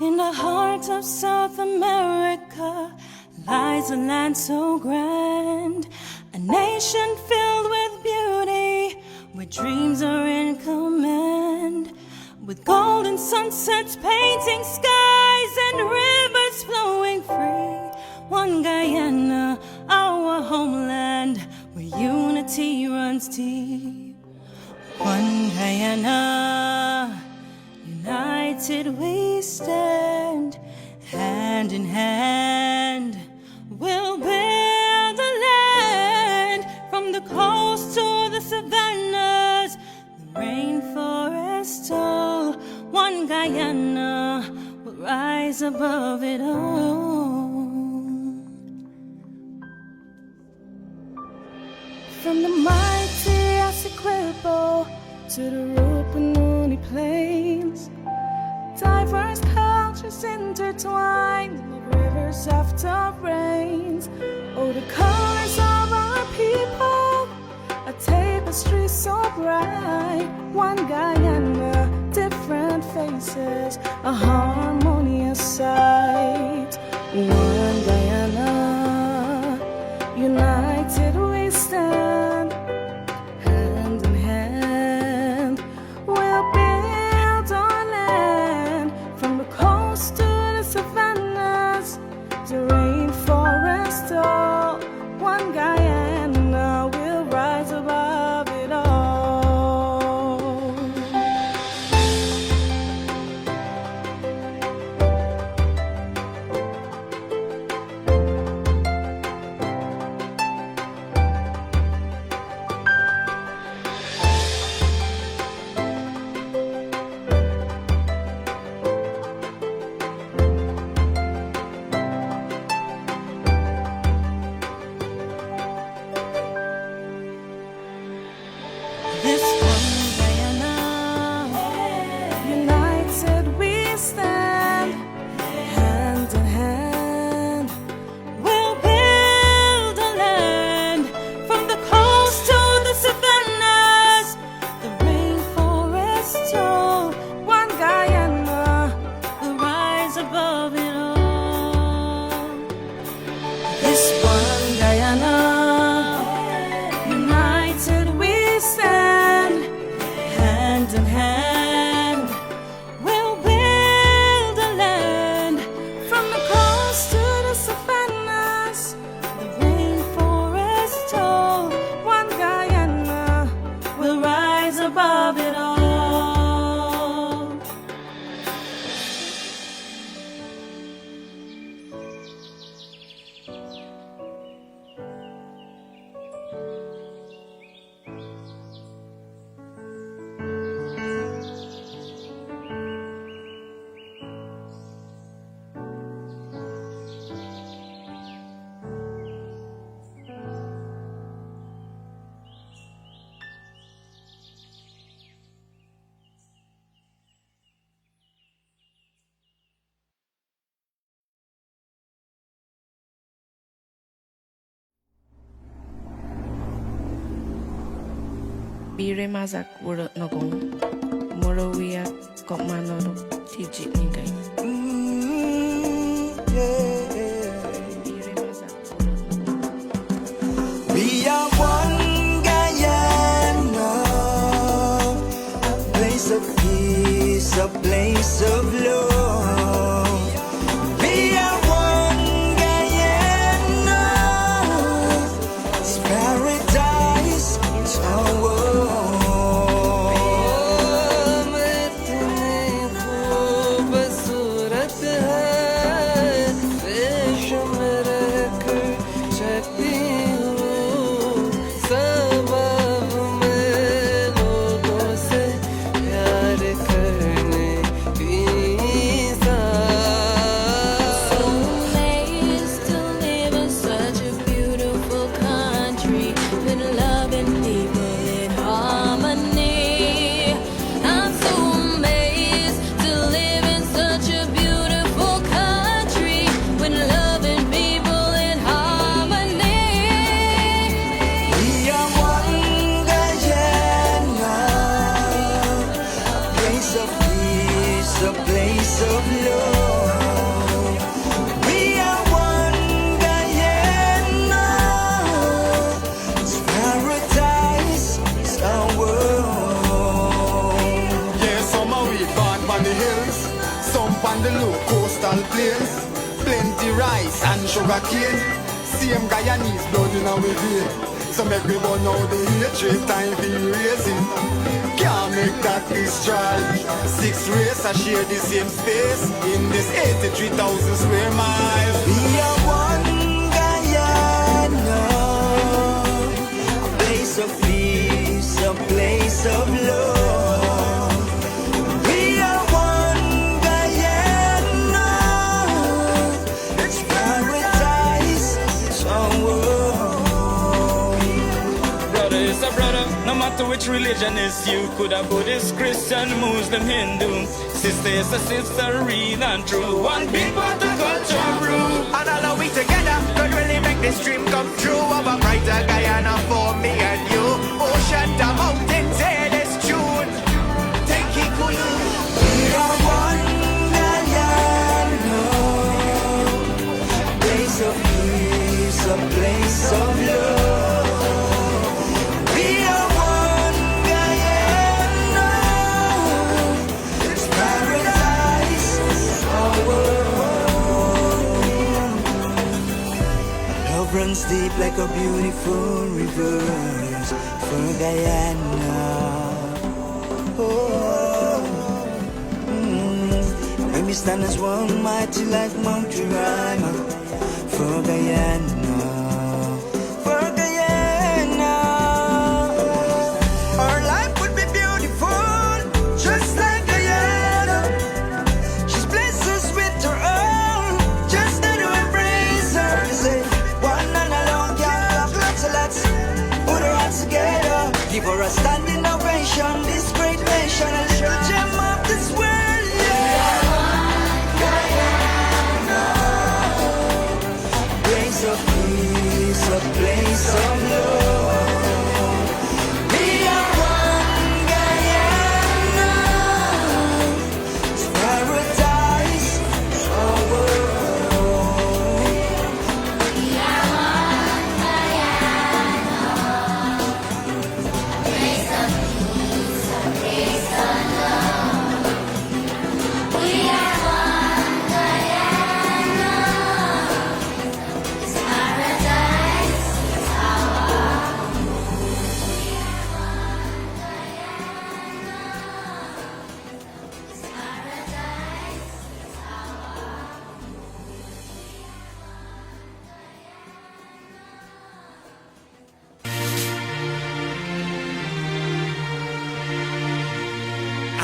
In the heart of South America lies a land so grand, a nation filled with beauty, where dreams are in command, with golden sunsets painting skies and rivers flowing free. One Guyana, our homeland, where unity runs deep. One Guyana, united we stand, hand in hand, we'll build a land, from the coast to the savannas, the rainforest tall. One Guyana will rise above it all. From the mighty Essequibo to the Rupununi Plains, diverse cultures intertwined like rivers after rains. Oh, the colors of our people, a tapestry so bright. One Guyana, different faces, a harmonious sight. One Guyana, united we stand, hand in hand, we'll build our land, from the coast to the savannas, the rainforest all. One Guyana will rise above it all. This one Guyana, united we stand, hand in hand, we'll build a land, from the coast to the savannas, the rainforest tall. One Guyana will rise above it all. This one Guyana, united we stand, hand in hand, we'll build a land, from the coast to the savannas, the rainforest tall. One Guyana will rise above it all. Bire mazak wuro nogong, moro wia kok manoro tijik nikai. Bire mazak wuro nogong. We are one Guyana, a place of peace, a place of love. We are one Guyana, it's paradise, it's our world. सबब में लोगों से प्यार करने की plains, plenty rice and sugar cane. Same Guyanese blood in our vein. So make me burn out the hatred, time for erasing. Can't make that destroy. 6 race I share the same space in this 83,000 square miles. We are one Guyana, a place of peace, a place of love. We are one Guyana, it's paradise, it's our world. Brother is a brother, no matter which religion is you. Could have Buddhist, Christian, Muslim, Hindu. Sister is a sister, real and true. One big part of culture brew. And all of we together could really make this dream come true. Of a brighter Guyana for me and you. Ocean to mountains, hear this tune. Take it cool. We are one Guyana, a place of peace, a place of love. We are one Guyana, it's paradise, our world. Love runs deep like a beautiful river for Guyana. Oh, when we stand as one, mighty like Mount Uriah, for Guyana, for Guyana. Our life would be beautiful, just like Guyana. She's blessed us with her own, just to embrace her. Say, one and alone can't clap, so let's put our hands together. Give her a standing ovation, this great nation, and she'll gem of this world, yeah. Place of peace, a place of love. We are one Guyana, it's paradise, our world. We are one Guyana, a place of peace, a place of love. We are one Guyana, it's paradise, it's our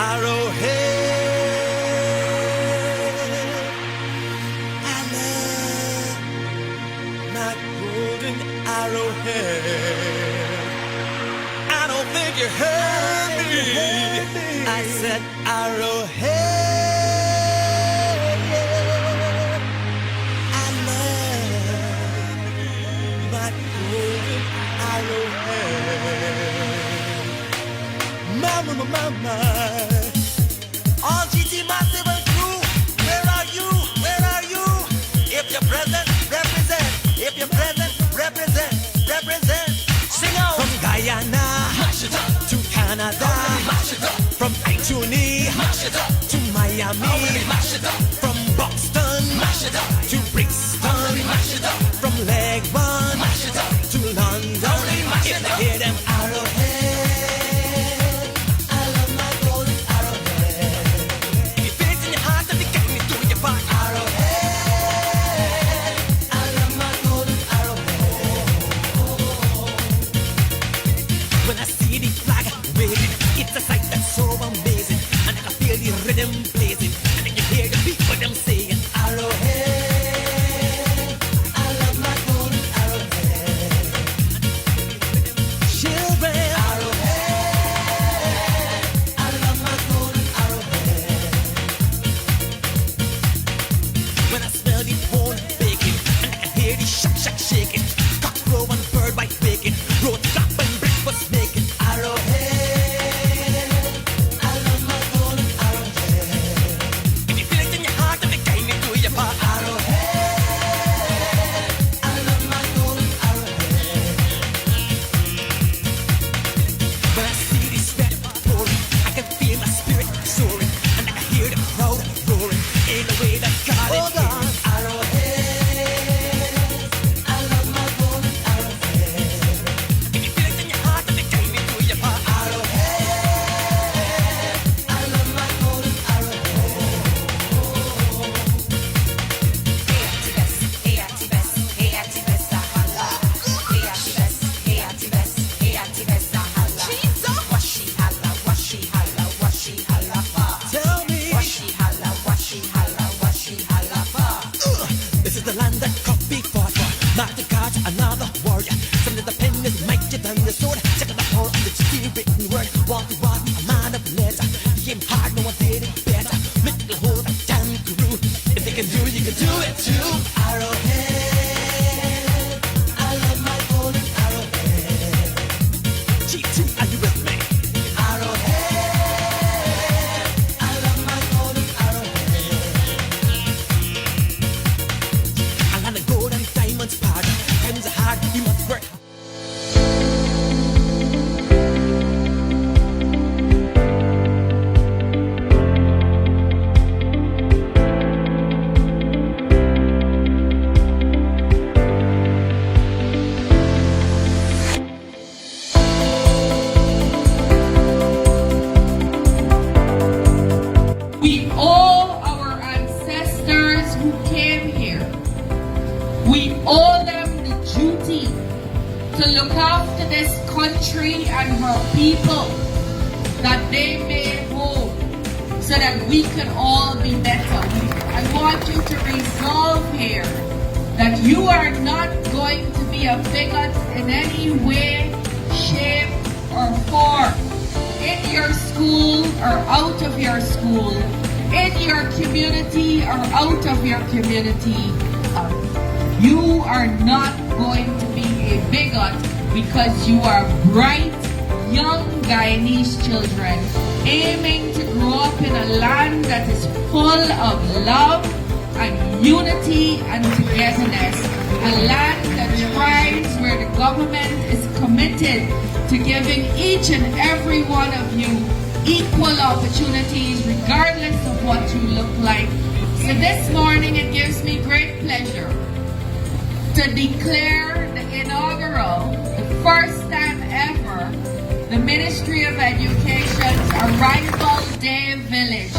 Arrowhead, I love my golden arrowhead. I don't think you heard me. I said arrowhead. I love my golden arrowhead. My. All GT Massive and crew, where are you? Where are you? If you're present, represent. If you're present, represent. Represent. Sing out. From Guyana to Canada, from Ituni to Miami, from Boston to Brixton, from Leghorn to London. If they hear them arrowhead, I love my golden arrowhead. If you feel it in your heart, then you get me doing your part. Arrowhead, I love my golden arrowhead. When I see the flag waving, it's a sight that's so amazing. And I can feel the rhythm blazing, and then you hear the people them saying arrowhead, I love my golden arrowhead. Children, arrowhead, I love my golden arrowhead. When I smell the corn baking, and I can hear the shack shaking, cock crow and bird bite bacon, road clap and breakfast making. Arrowhead, I love my golden arrowhead. If you feel it in your heart, then you came into your part. Arrowhead, I love my golden arrowhead. When I see the sweat pouring, I can feel my spirit soaring, and I can hear the crowd roaring in the way that God intended. Not the God, another warrior. Some of the pen is mightier than the sword. Check out the power of the written word. Walk the walk, a man of letter. He came hard, no one did it better. Little hold of damn guru. If they can do it, you can do it too. Arrowhead, I love my golden arrowhead. G2, are you with me? Arrowhead, I love my golden arrowhead. I'm on the gold and diamonds part. Times are hard, you must work. We owe our ancestors who came here. We owe them the duty to look after this country and her people, that they made home, so that we can all be better. I want you to resolve here that you are not going to be a bigot in any way, shape, or form. In your school or out of your school, in your community or out of your community, you are not going to be a bigot because you are bright, young Guyanese children aiming to grow up in a land that is full of love and unity and togetherness. A land that thrives where the government is committed to giving each and every one of you equal opportunities regardless of what you look like. So this morning it gives me great pleasure to declare the inaugural, the first time ever, the Ministry of Education's Arrival Day Village.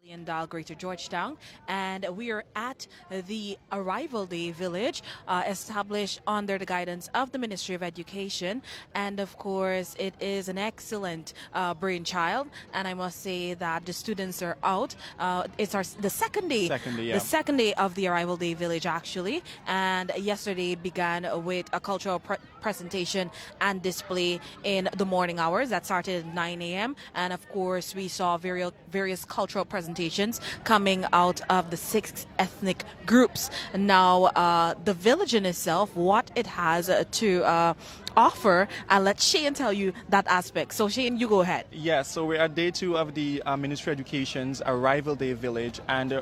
in Greater Georgetown, and we are at the Arrival Day Village, established under the guidance of the Ministry of Education. And of course, it is an excellent brainchild, and I must say that the students are out. It's the second day, the second day of the Arrival Day Village, actually. And yesterday began with a cultural presentation and display in the morning hours that started at 9 a.m. And of course, we saw various cultural presentations coming out of the 6 ethnic groups. Now, the village in itself, what it has to offer, I'll let Shane tell you that aspect. So Shane, you go ahead. Yes, so we're at day 2 of the Ministry of Education's Arrival Day Village, and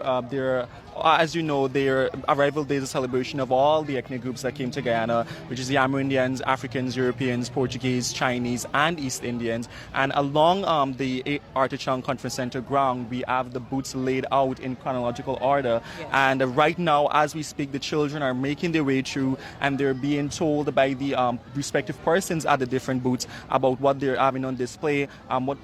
as you know, their Arrival Day is a celebration of all the ethnic groups that came to Guyana, which is the Amerindians, Africans, Europeans, Portuguese, Chinese, and East Indians. And along the Arthur Chang Conference Center ground, we have the booths laid out in chronological order. Yes. And right now, as we speak, the children are making their way through, and they're being told by the respective persons at the different booths about what they're having on display. What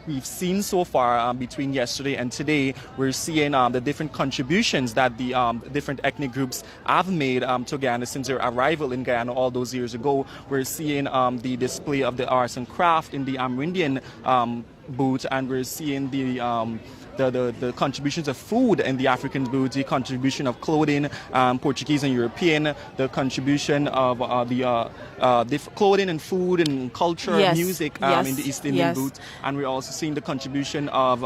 we've seen so far between yesterday and today, we're seeing the different contributions that the different ethnic groups have made to Guyana since their arrival in Guyana all those years ago. We're seeing the display of the arts and craft in the Amerindian booth, and we're seeing the contributions of food in the African booth, the contribution of clothing, Portuguese and European, the contribution of the clothing and food and culture, yes, music in the East Indian booth, and we're also seeing the contribution of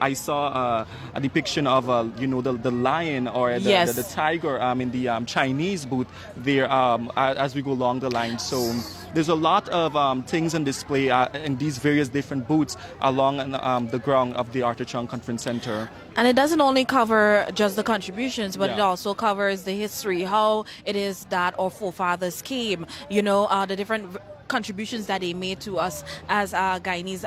I saw a depiction of the lion or the tiger in the Chinese booth there as we go along the line. So there's a lot of things on display in these various different booths along the ground of the Arthur Chang Conference Center. And it doesn't only cover just the contributions, but it also covers the history, how it is that our forefathers came, the different contributions that they made to us as Guyanese.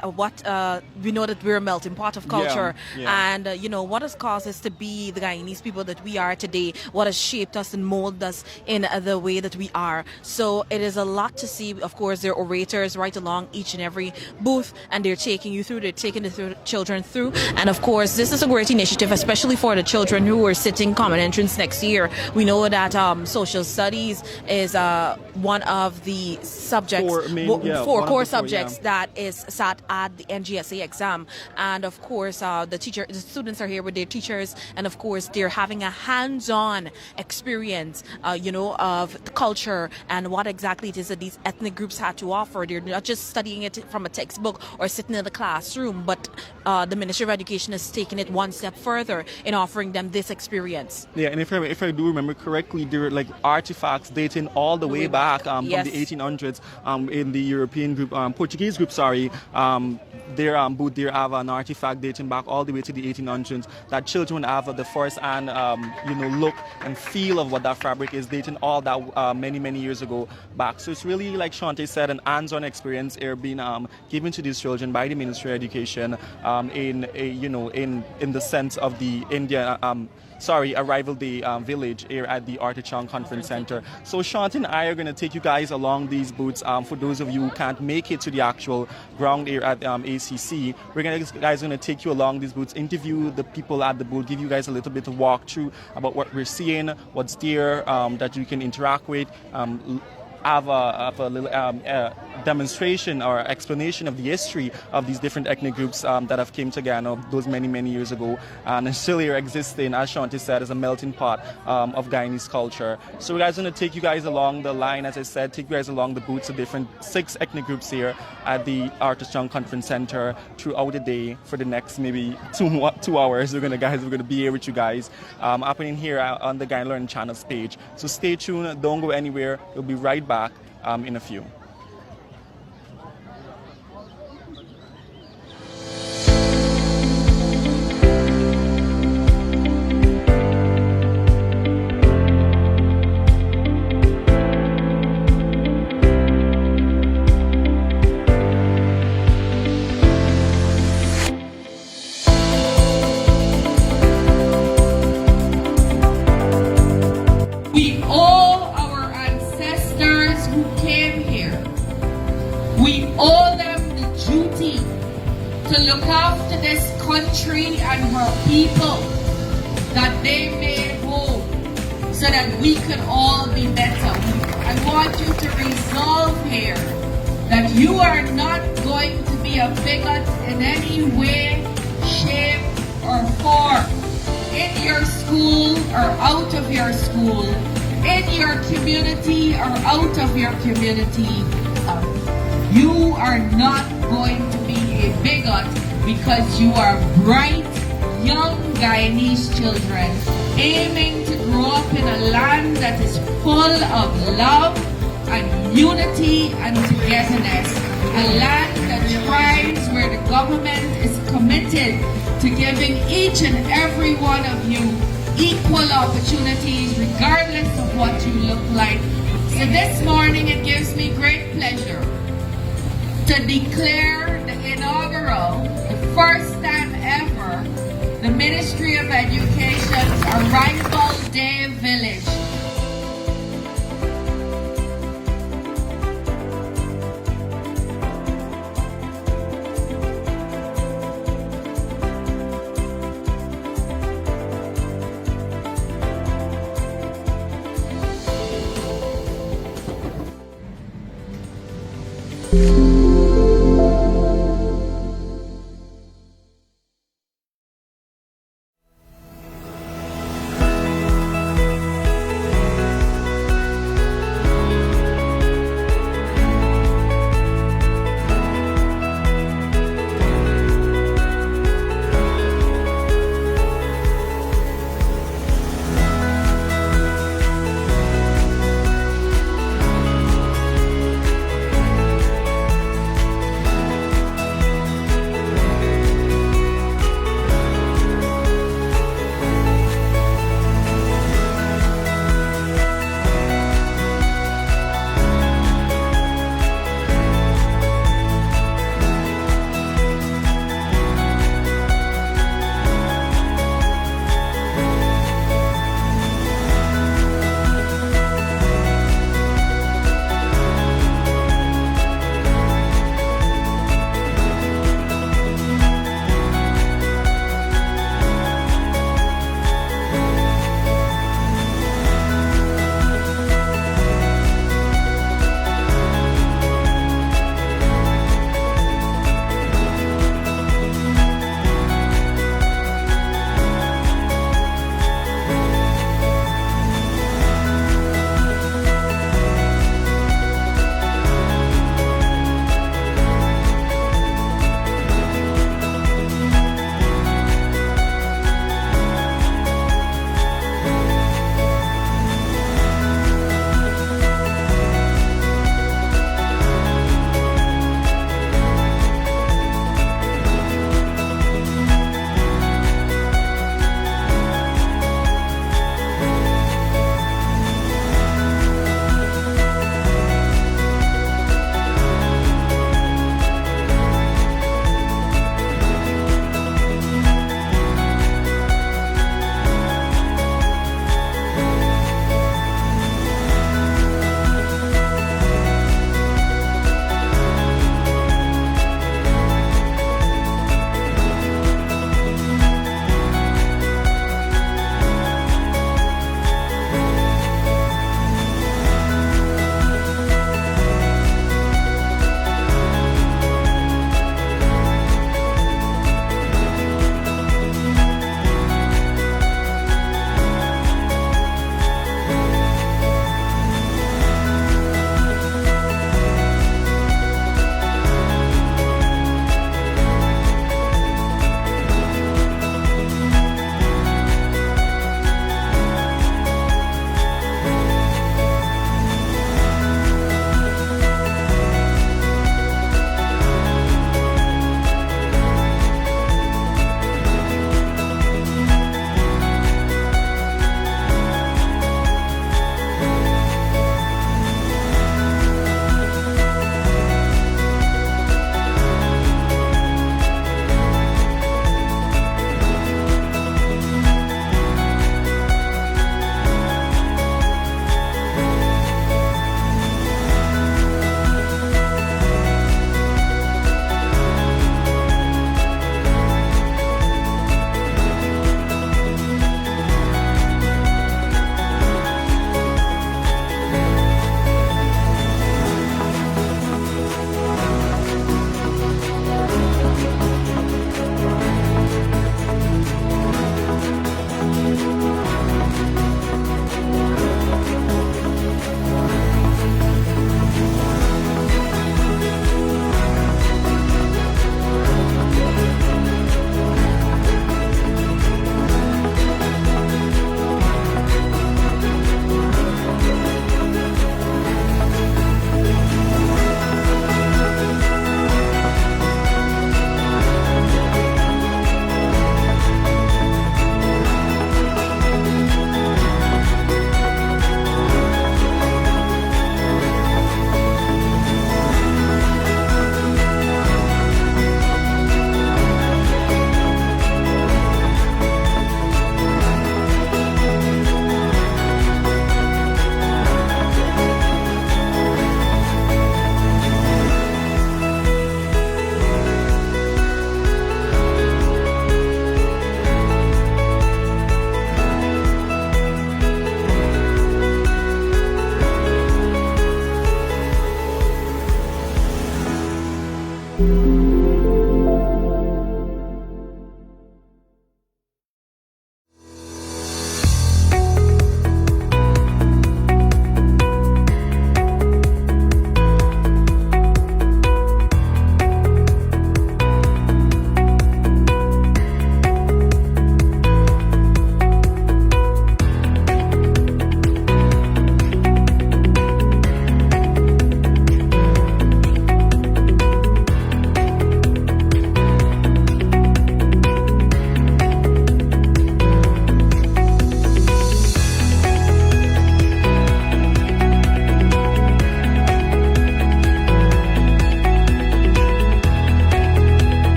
We know that we're a melting pot of culture, and what has caused us to be the Guyanese people that we are today, what has shaped us and molded us in the way that we are. So it is a lot to see. Of course, there are orators right along each and every booth, and they're taking you through, they're taking the children through. And of course, this is a great initiative, especially for the children who are sitting common entrance next year. We know that social studies is one of the subjects, four core subjects that is sat at the NGSA exam. And of course, the students are here with their teachers, and of course, they're having a hands-on experience, of the culture and what exactly it is that these ethnic groups had to offer. They're not just studying it from a textbook or sitting in the classroom, but the Ministry of Education has taken it one step further in offering them this experience. Yeah, and if I do remember correctly, there are like artifacts dating all the way back from the 1800s in the European group, Portuguese group, their booth there have an artifact dating back all the way to the 1800s that children have the first hand look and feel of what that fabric is, dating all that many years ago back. So it's really, like Shante said, an hands-on experience here being given to these children by the Ministry of Education in the sense of the Arrival Day Village here at the Arthur Chang Conference Center. So Shante and I are going to take you guys along these booths. For those of you who can't make it to the actual ground here at ACC, we're going to take you along these booths, interview the people at the booth, give you guys a little bit of walkthrough about what we're seeing, what's there that you can interact with. Have a little demonstration or explanation of the history of these different ethnic groups that have came to Guyana those many years ago, and still here existing, as Shante said, as a melting pot of Guyanese culture. So we're going to take you guys along the line, as I said, take you guys along the booths of different 6 ethnic groups here at the Arthur Chang Conference Center throughout the day for the next maybe 2 hours. We're going to be here with you guys happening here on the Guyana Learning Channels page. So stay tuned, don't go anywhere. We'll be right back in a few. We owe them the duty to look after this country and her people, that they made home, so that we could all be better. I want you to resolve here that you are not going to be a bigot in any way, shape, or form, in your school or out of your school, in your community or out of your community. You are not going to be a bigot because you are bright, young Guyanese children aiming to grow up in a land that is full of love and unity and togetherness. A land that thrives, where the government is committed to giving each and every one of you equal opportunities regardless of what you look like. So this morning it gives me great pleasure to declare the inaugural, the first time ever, the Ministry of Education's Arrival Day Village.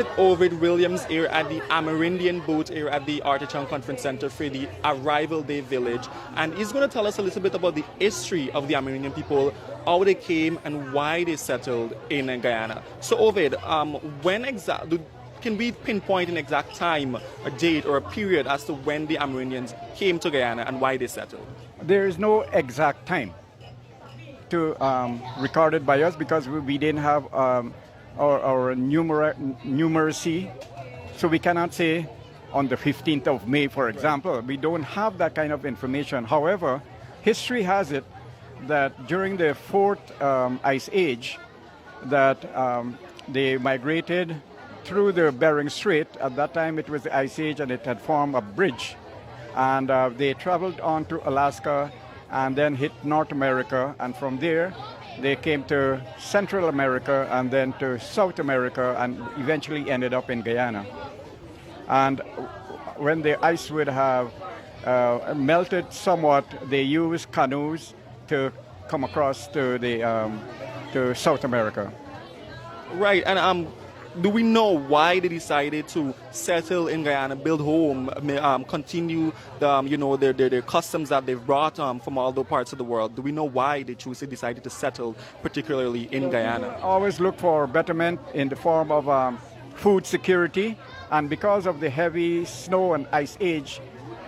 with Ovid Williams here at the Amerindian booth here at the Artichoke Conference Center for the Arrival Day Village. And he's going to tell us a little bit about the history of the Amerindian people, how they came and why they settled in Guyana. So Ovid, can we pinpoint an exact time, a date or a period as to when the Amerindians came to Guyana and why they settled? There is no exact time to recorded by us because we didn't have our numeracy, so we cannot say on the 15th of May, for example. We don't have that kind of information. However, history has it that during the fourth ice age, that they migrated through the Bering Strait. At that time, it was the ice age, and it had formed a bridge, and they traveled on to Alaska and then hit North America, and from there they came to Central America and then to South America and eventually ended up in Guyana. And when the ice would have melted somewhat, they used canoes to come across to South America. Right, and do we know why they decided to settle in Guyana, build home, continue their customs that they've brought from all the parts of the world? Do we know why they decided to settle, particularly in Guyana? Always look for betterment in the form of food security, and because of the heavy snow and ice age,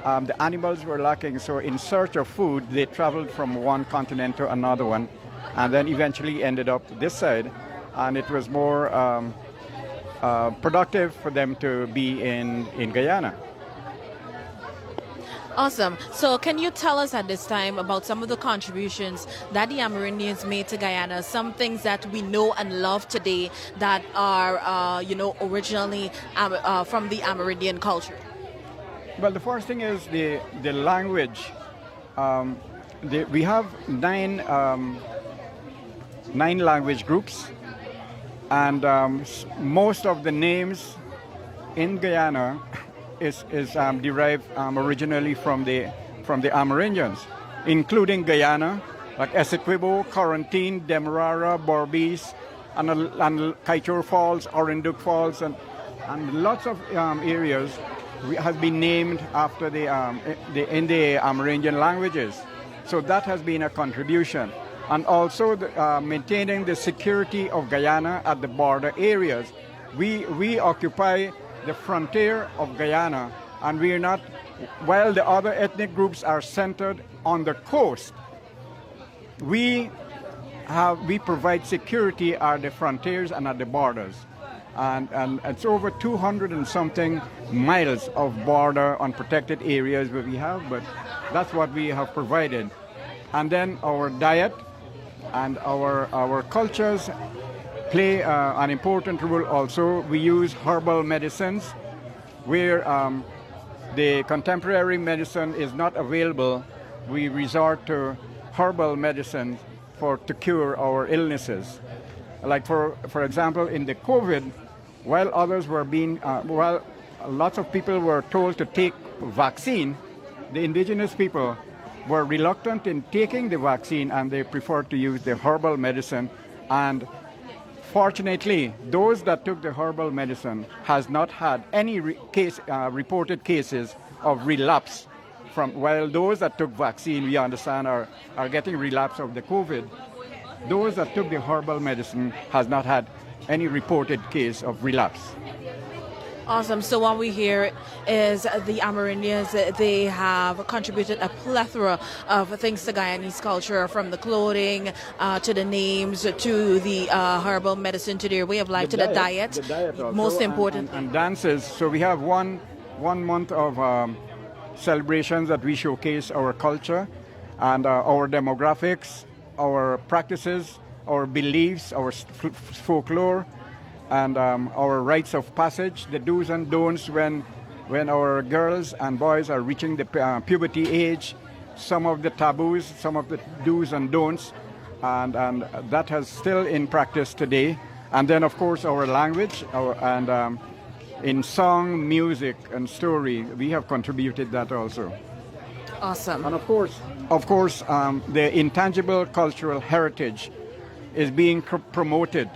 the animals were lacking. So in search of food, they traveled from one continent to another one, and then eventually ended up this side, and it was more productive for them to be in Guyana. Awesome. So can you tell us at this time about some of the contributions that the Amerindians made to Guyana, some things that we know and love today that are, originally from the Amerindian culture? Well, the first thing is the language. We have nine language groups, and most of the names in Guyana is derived originally from the Amerindians, including Guyana, like Essequibo, Quarantine, Demerara, Berbice, and Kaitor Falls, Orinduk Falls, and lots of areas has been named after in the Amerindian languages. So that has been a contribution. And also maintaining the security of Guyana at the border areas. We occupy the frontier of Guyana, and we are not, while the other ethnic groups are centered on the coast, we provide security at the frontiers and at the borders. And it's over 200 and something miles of border unprotected areas where we have, but that's what we have provided. And then our diet and our cultures play an important role also. We use herbal medicines where the contemporary medicine is not available. We resort to herbal medicine to cure our illnesses. Like for example, in the COVID, while others were lots of people were told to take vaccine, the indigenous people were reluctant in taking the vaccine, and they preferred to use the herbal medicine. And fortunately, those that took the herbal medicine has not had any reported cases of relapse while those that took vaccine, we understand, are getting relapse of the COVID. Those that took the herbal medicine has not had any reported case of relapse. Awesome. So what we hear is the Amerindians, they have contributed a plethora of things to Guyanese culture, from the clothing to the names to the herbal medicine to their way of life, to the diet also, most important. And dances. So we have one month of celebrations that we showcase our culture and our demographics, our practices, our beliefs, our folklore, and our rites of passage, the do's and don'ts when our girls and boys are reaching the puberty age, some of the taboos, some of the do's and don'ts, and that has still in practice today. And then, of course, our language, in song, music, and story, we have contributed that also. Awesome. And of course, the intangible cultural heritage is being promoted.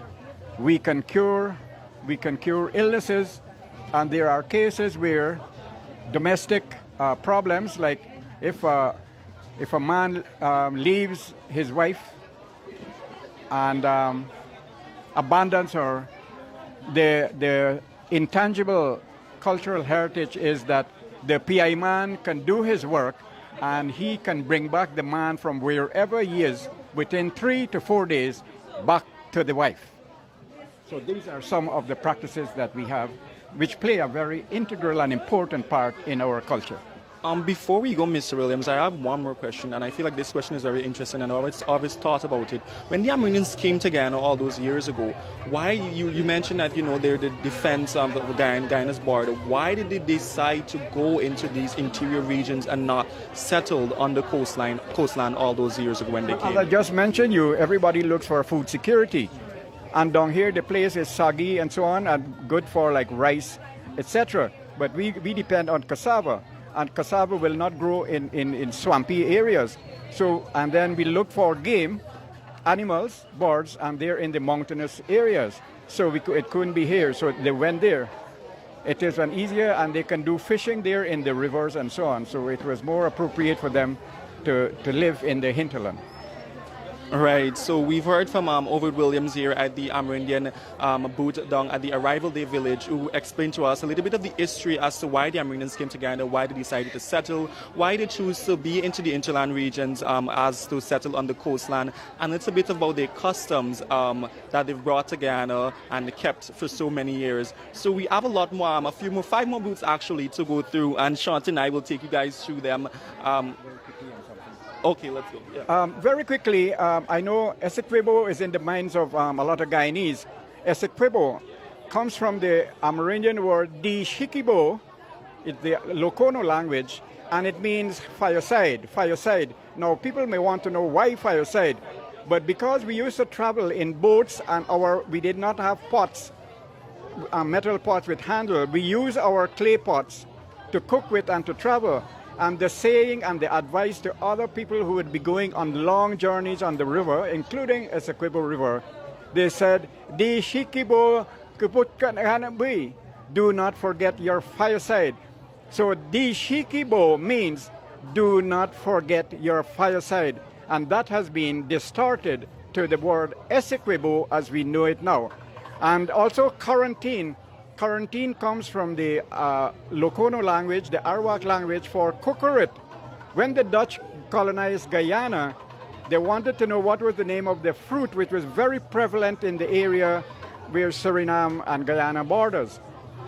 We can cure we can cure illnesses, and there are cases where domestic problems, like if a man leaves his wife and abandons her, the intangible cultural heritage is that the PI man can do his work and he can bring back the man from wherever he is within 3 to 4 days back to the wife. So these are some of the practices that we have which play a very integral and important part in our culture. Before we go, Mr. Williams, I have one more question, and I feel like this question is very interesting, and I always thought about it. When the Amerindians came to Guyana all those years ago, why, you mentioned that, they're the defense of Guyana's border. Why did they decide to go into these interior regions and not settled on the coastline all those years ago when they came? As I just mentioned everybody looks for food security. And down here, the place is soggy and so on, and good for like rice, etc. But we depend on cassava, and cassava will not grow in swampy areas. So, and then we look for game, animals, birds, and they're in the mountainous areas. So it couldn't be here, so they went there. It is an easier, and they can do fishing there in the rivers and so on. So it was more appropriate for them to live in the hinterland. Right, so we've heard from Ovid Williams here at the Amerindian booth down at the Arrival Day Village, who explained to us a little bit of the history as to why the Amerindians came to Guyana, why they decided to settle, why they choose to be into the interland regions as to settle on the coastline, and it's a bit about their customs that they've brought to Guyana and kept for so many years. So we have a lot more, 5 more booths actually to go through, and Shanti and I will take you guys through them. Okay, let's go. Yeah. Very quickly, I know Essequibo is in the minds of a lot of Guyanese. Essequibo comes from the Amerindian word di shikibo, it's the Lokono language, and it means fireside, fireside. Now, people may want to know why fireside, but because we used to travel in boats and we did not have pots, metal pots with handle, we use our clay pots to cook with and to travel. And the saying and the advice to other people who would be going on long journeys on the river, including Essequibo River, they said, "Di shikibo kuputkananabi," do not forget your fireside. So di shikibo means do not forget your fireside. And that has been distorted to the word Essequibo as we know it now. And also quarantine. Quarantine comes from the Lokono language, the Arawak language for coconut. When the Dutch colonized Guyana, they wanted to know what was the name of the fruit, which was very prevalent in the area where Suriname and Guyana borders.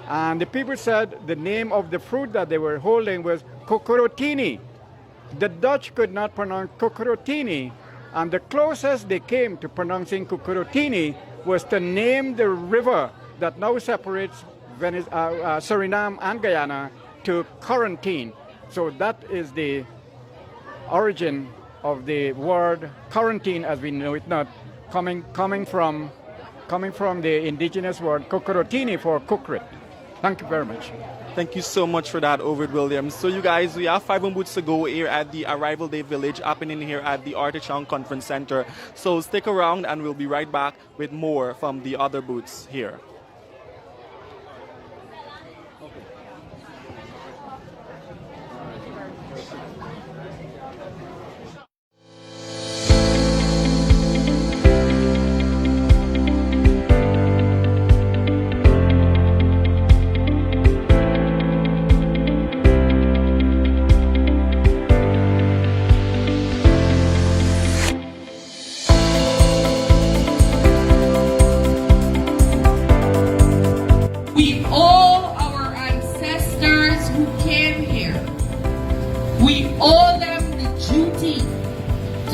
And the people said the name of the fruit that they were holding was cocorotini. The Dutch could not pronounce cocorotini, and the closest they came to pronouncing cocorotini was to name the river that now separates Suriname and Guyana to quarantine. So that is the origin of the word quarantine as we know it, not coming from the indigenous word cocorotini for cookrit. Thank you very much. Thank you so much for that, Ovid Williams. So you guys, we have 5 more booths to go here at the Arrival Day Village, happening here at the Artichoke Conference Center. So stick around and we'll be right back with more from the other booths here.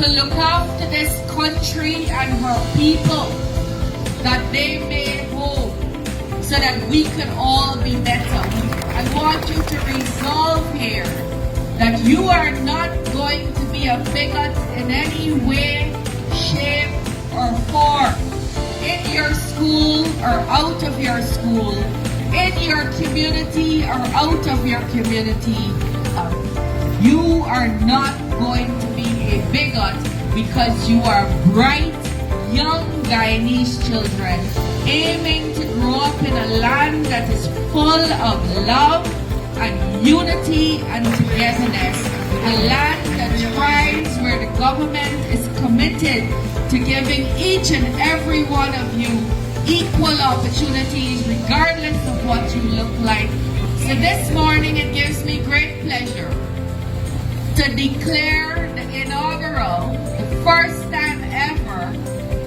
to look after this country and her people, that they made whole, so that we can all be better. I want you to resolve here that you are not going to be a bigot in any way, shape, or form, in your school or out of your school, in your community or out of your community. You are not going to be a bigot because you are bright, young Guyanese children aiming to grow up in a land that is full of love and unity and togetherness. A land that thrives where the government is committed to giving each and every one of you equal opportunities regardless of what you look like. So this morning it gives me great pleasure to declare the inaugural, the first time ever,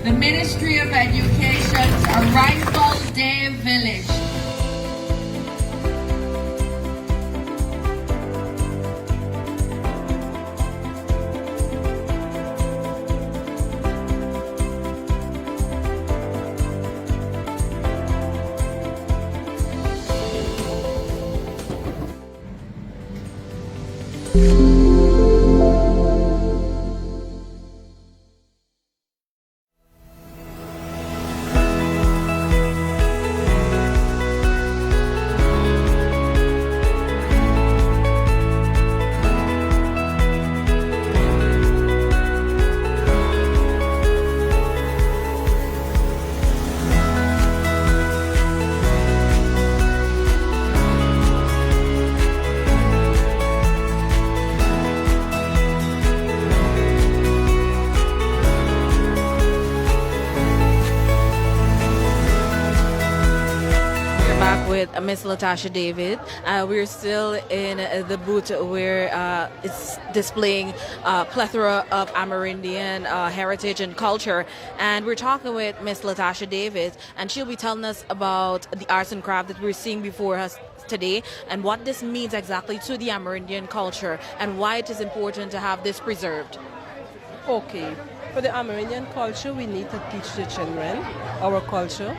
the Ministry of Education's Arrival Day Village. With Miss Latasha David. We're still in the booth where it's displaying a plethora of Amerindian heritage and culture. And we're talking with Miss Latasha David, and she'll be telling us about the arts and craft that we're seeing before us today and what this means exactly to the Amerindian culture and why it is important to have this preserved. Okay, for the Amerindian culture, we need to teach the children our culture,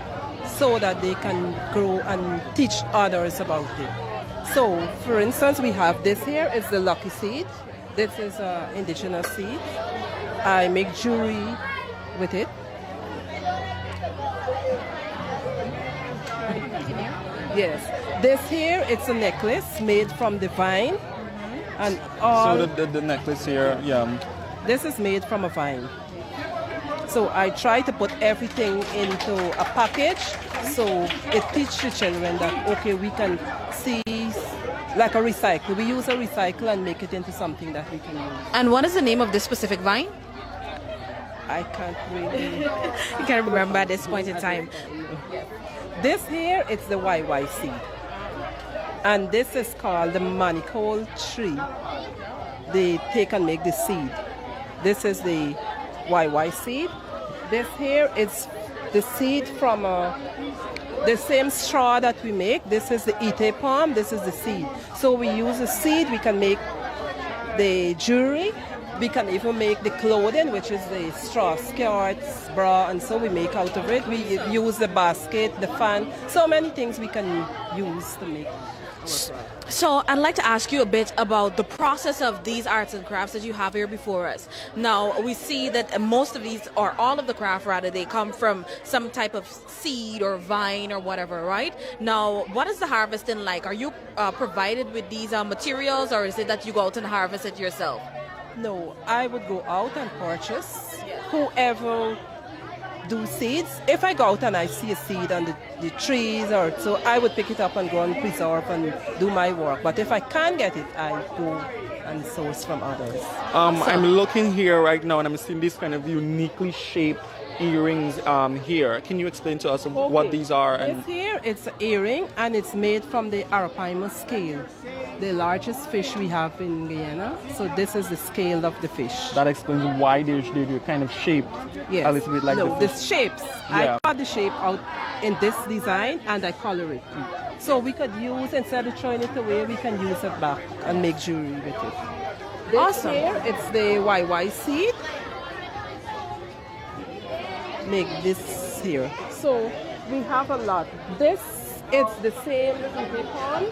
so that they can grow and teach others about it. So, for instance, we have this here, it's the lucky seed. This is an indigenous seed. I make jewelry with it. Yes. This here, it's a necklace made from the vine. And all. So the necklace here, yeah. This is made from a vine. So I try to put everything into a package so it teaches the children that, okay, we can see like a recycle. We use a recycle and make it into something that we can use. And what is the name of this specific vine? I can't really... You can't remember at this point in time. This here, it's the YY seed. And this is called the manicold tree. They take and make the seed. This is the YY seed. This here is the seed from the same straw that we make. This is the ite palm, this is the seed. So we use the seed, we can make the jewelry, we can even make the clothing, which is the straw skirts, bra, and so we make out of it. We use the basket, the fan, so many things we can use to make. So I'd like to ask you a bit about the process of these arts and crafts that you have here before us. Now, we see that most of these, or all of the craft rather, they come from some type of seed or vine or whatever, right? Now, what is the harvesting like? Are you provided with these materials, or is it that you go out and harvest it yourself? No, I would go out and purchase. Whoever do seeds, if I go out and I see a seed on the trees or so, I would pick it up and go and preserve and do my work. But if I can't get it, I go and source from others. I'm looking here right now and I'm seeing these kind of uniquely shaped earrings here. Can you explain to us what these are? This here, it's an earring and it's made from the Arapaima scale, the largest fish we have in Guyana. So this is the scale of the fish. That explains why they're kind of shaped a little bit like the fish. The shapes. Yeah. I cut the shape out in this design and I color it. So we could use, instead of throwing it away, we can use it back and make jewelry with it. This awesome. Here, it's the YY seed. Make this here. So we have a lot. This, it's the same palm.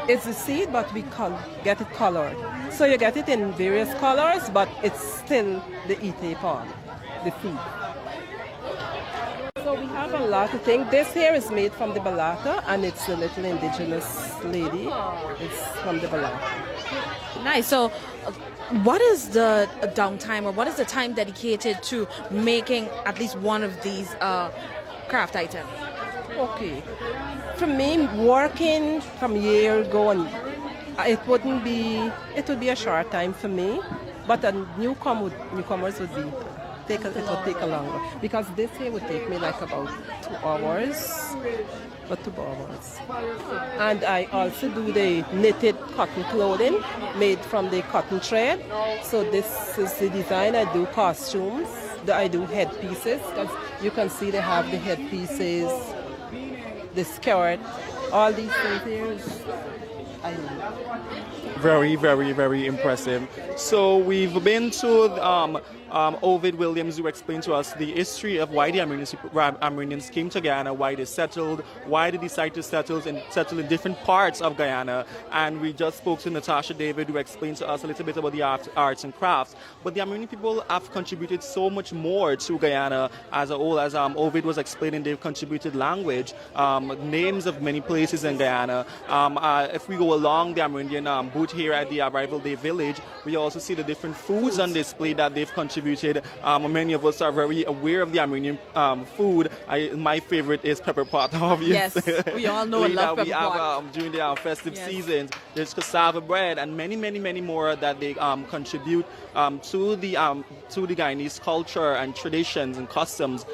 It's the seed, but we get it colored. So you get it in various colors, but it's still the ite palm, the seed. So we have a lot of things. This here is made from the balata, and it's the little indigenous lady. It's from the balata. Nice. So what is the downtime, or what is the time dedicated to making at least one of these craft items? Okay. For me, working from year ago, and it would be a short time for me, but newcomers would it would take a longer, because this here would take me like about 2 hours, but 2 hours. And I also do the knitted cotton clothing made from the cotton thread. So this is the design. I do costumes, I do headpieces, because you can see they have the headpieces, the skirt, all these things here. I know. Very, very, very impressive. So we've been to Ovid Williams, who explained to us the history of why the Amerindians came to Guyana, why they settled, why they decided to settle in different parts of Guyana. And we just spoke to Natasha David, who explained to us a little bit about the arts and crafts. But the Amerindian people have contributed so much more to Guyana as a whole. As Ovid was explaining, they've contributed language, names of many places in Guyana. If we go along the Amerindian booth here at the Arrival Day Village, we also see the different foods on display that they've contributed. Many of us are very aware of the Armenian food. My favorite is pepper pot, obviously. Yes, we all know and love pepper pot. Have, during the festive seasons. There's cassava bread and many, many, many more that they contribute to the Guyanese culture and traditions and customs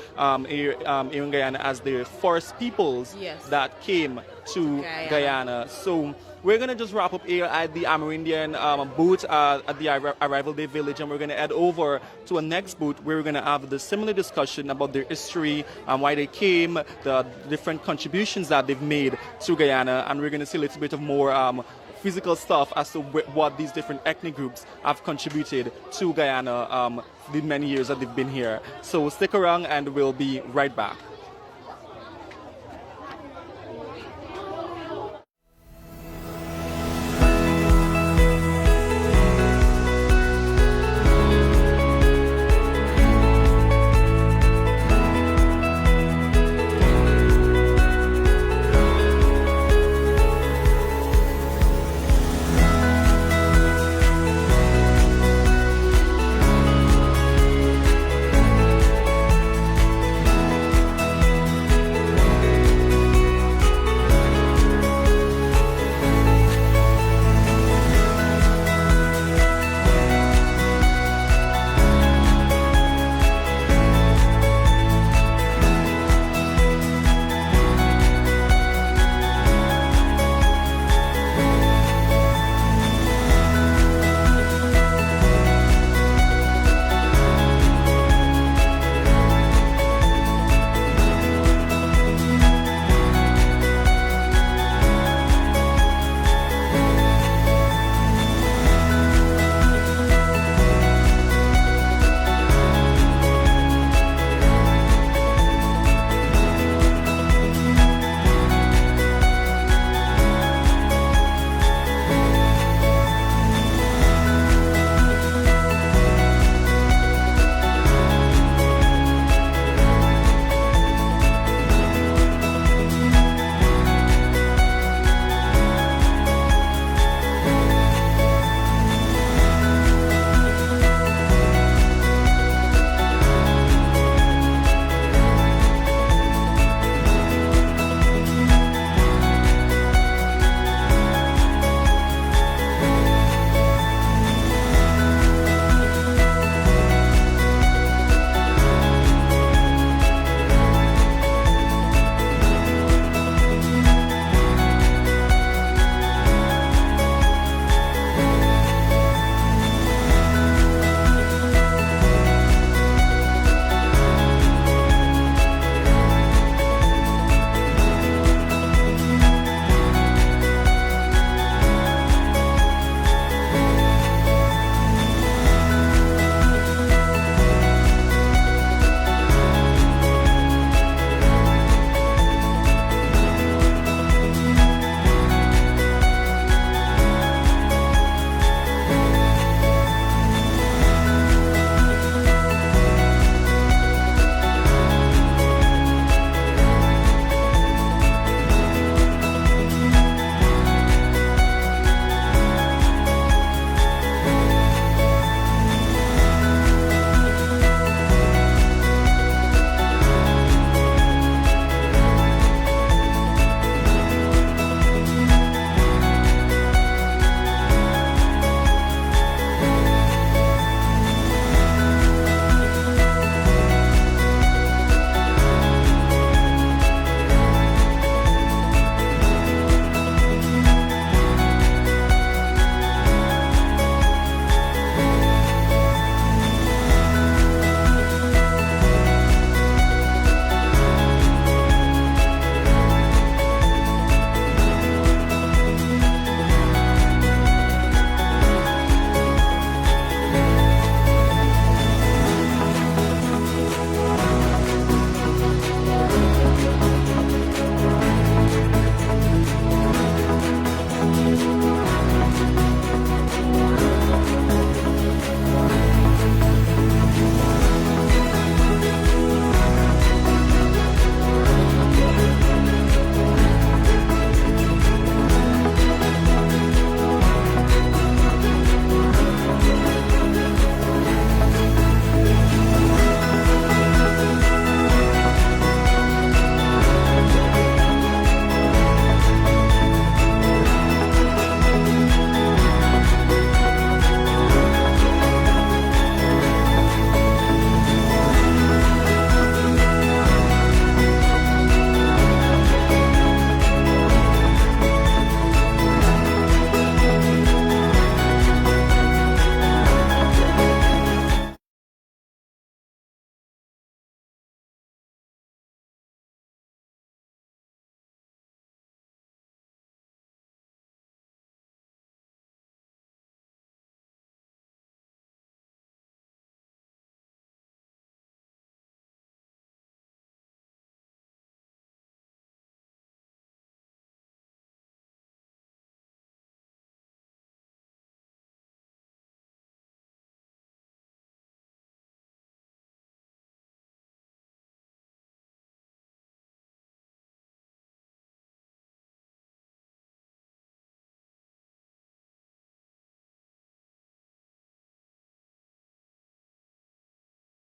here in Guyana as the first peoples that came to Guyana. So we're going to just wrap up here at the Amerindian booth at the Arrival Day Village, and we're going to head over to a next booth where we're going to have the similar discussion about their history, why they came, the different contributions that they've made to Guyana, and we're going to see a little bit of more physical stuff as to what these different ethnic groups have contributed to Guyana the many years that they've been here. So stick around and we'll be right back.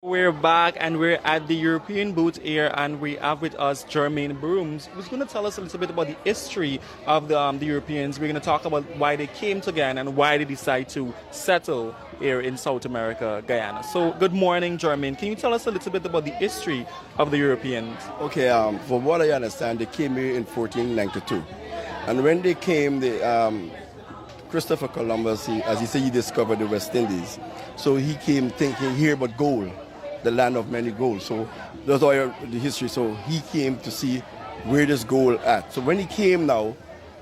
We're back and we're at the European booth here, and we have with us Jermaine Brooms, who's going to tell us a little bit about the history of the Europeans. We're going to talk about why they came to Guyana and why they decided to settle here in South America, Guyana. So, good morning, Jermaine. Can you tell us a little bit about the history of the Europeans? Okay, from what I understand, they came here in 1492. And when they came, Christopher Columbus, as he said, he discovered the West Indies. So he came thinking here about gold, the land of many gold. So that's all the history. So he came to see where this gold at. So when he came now,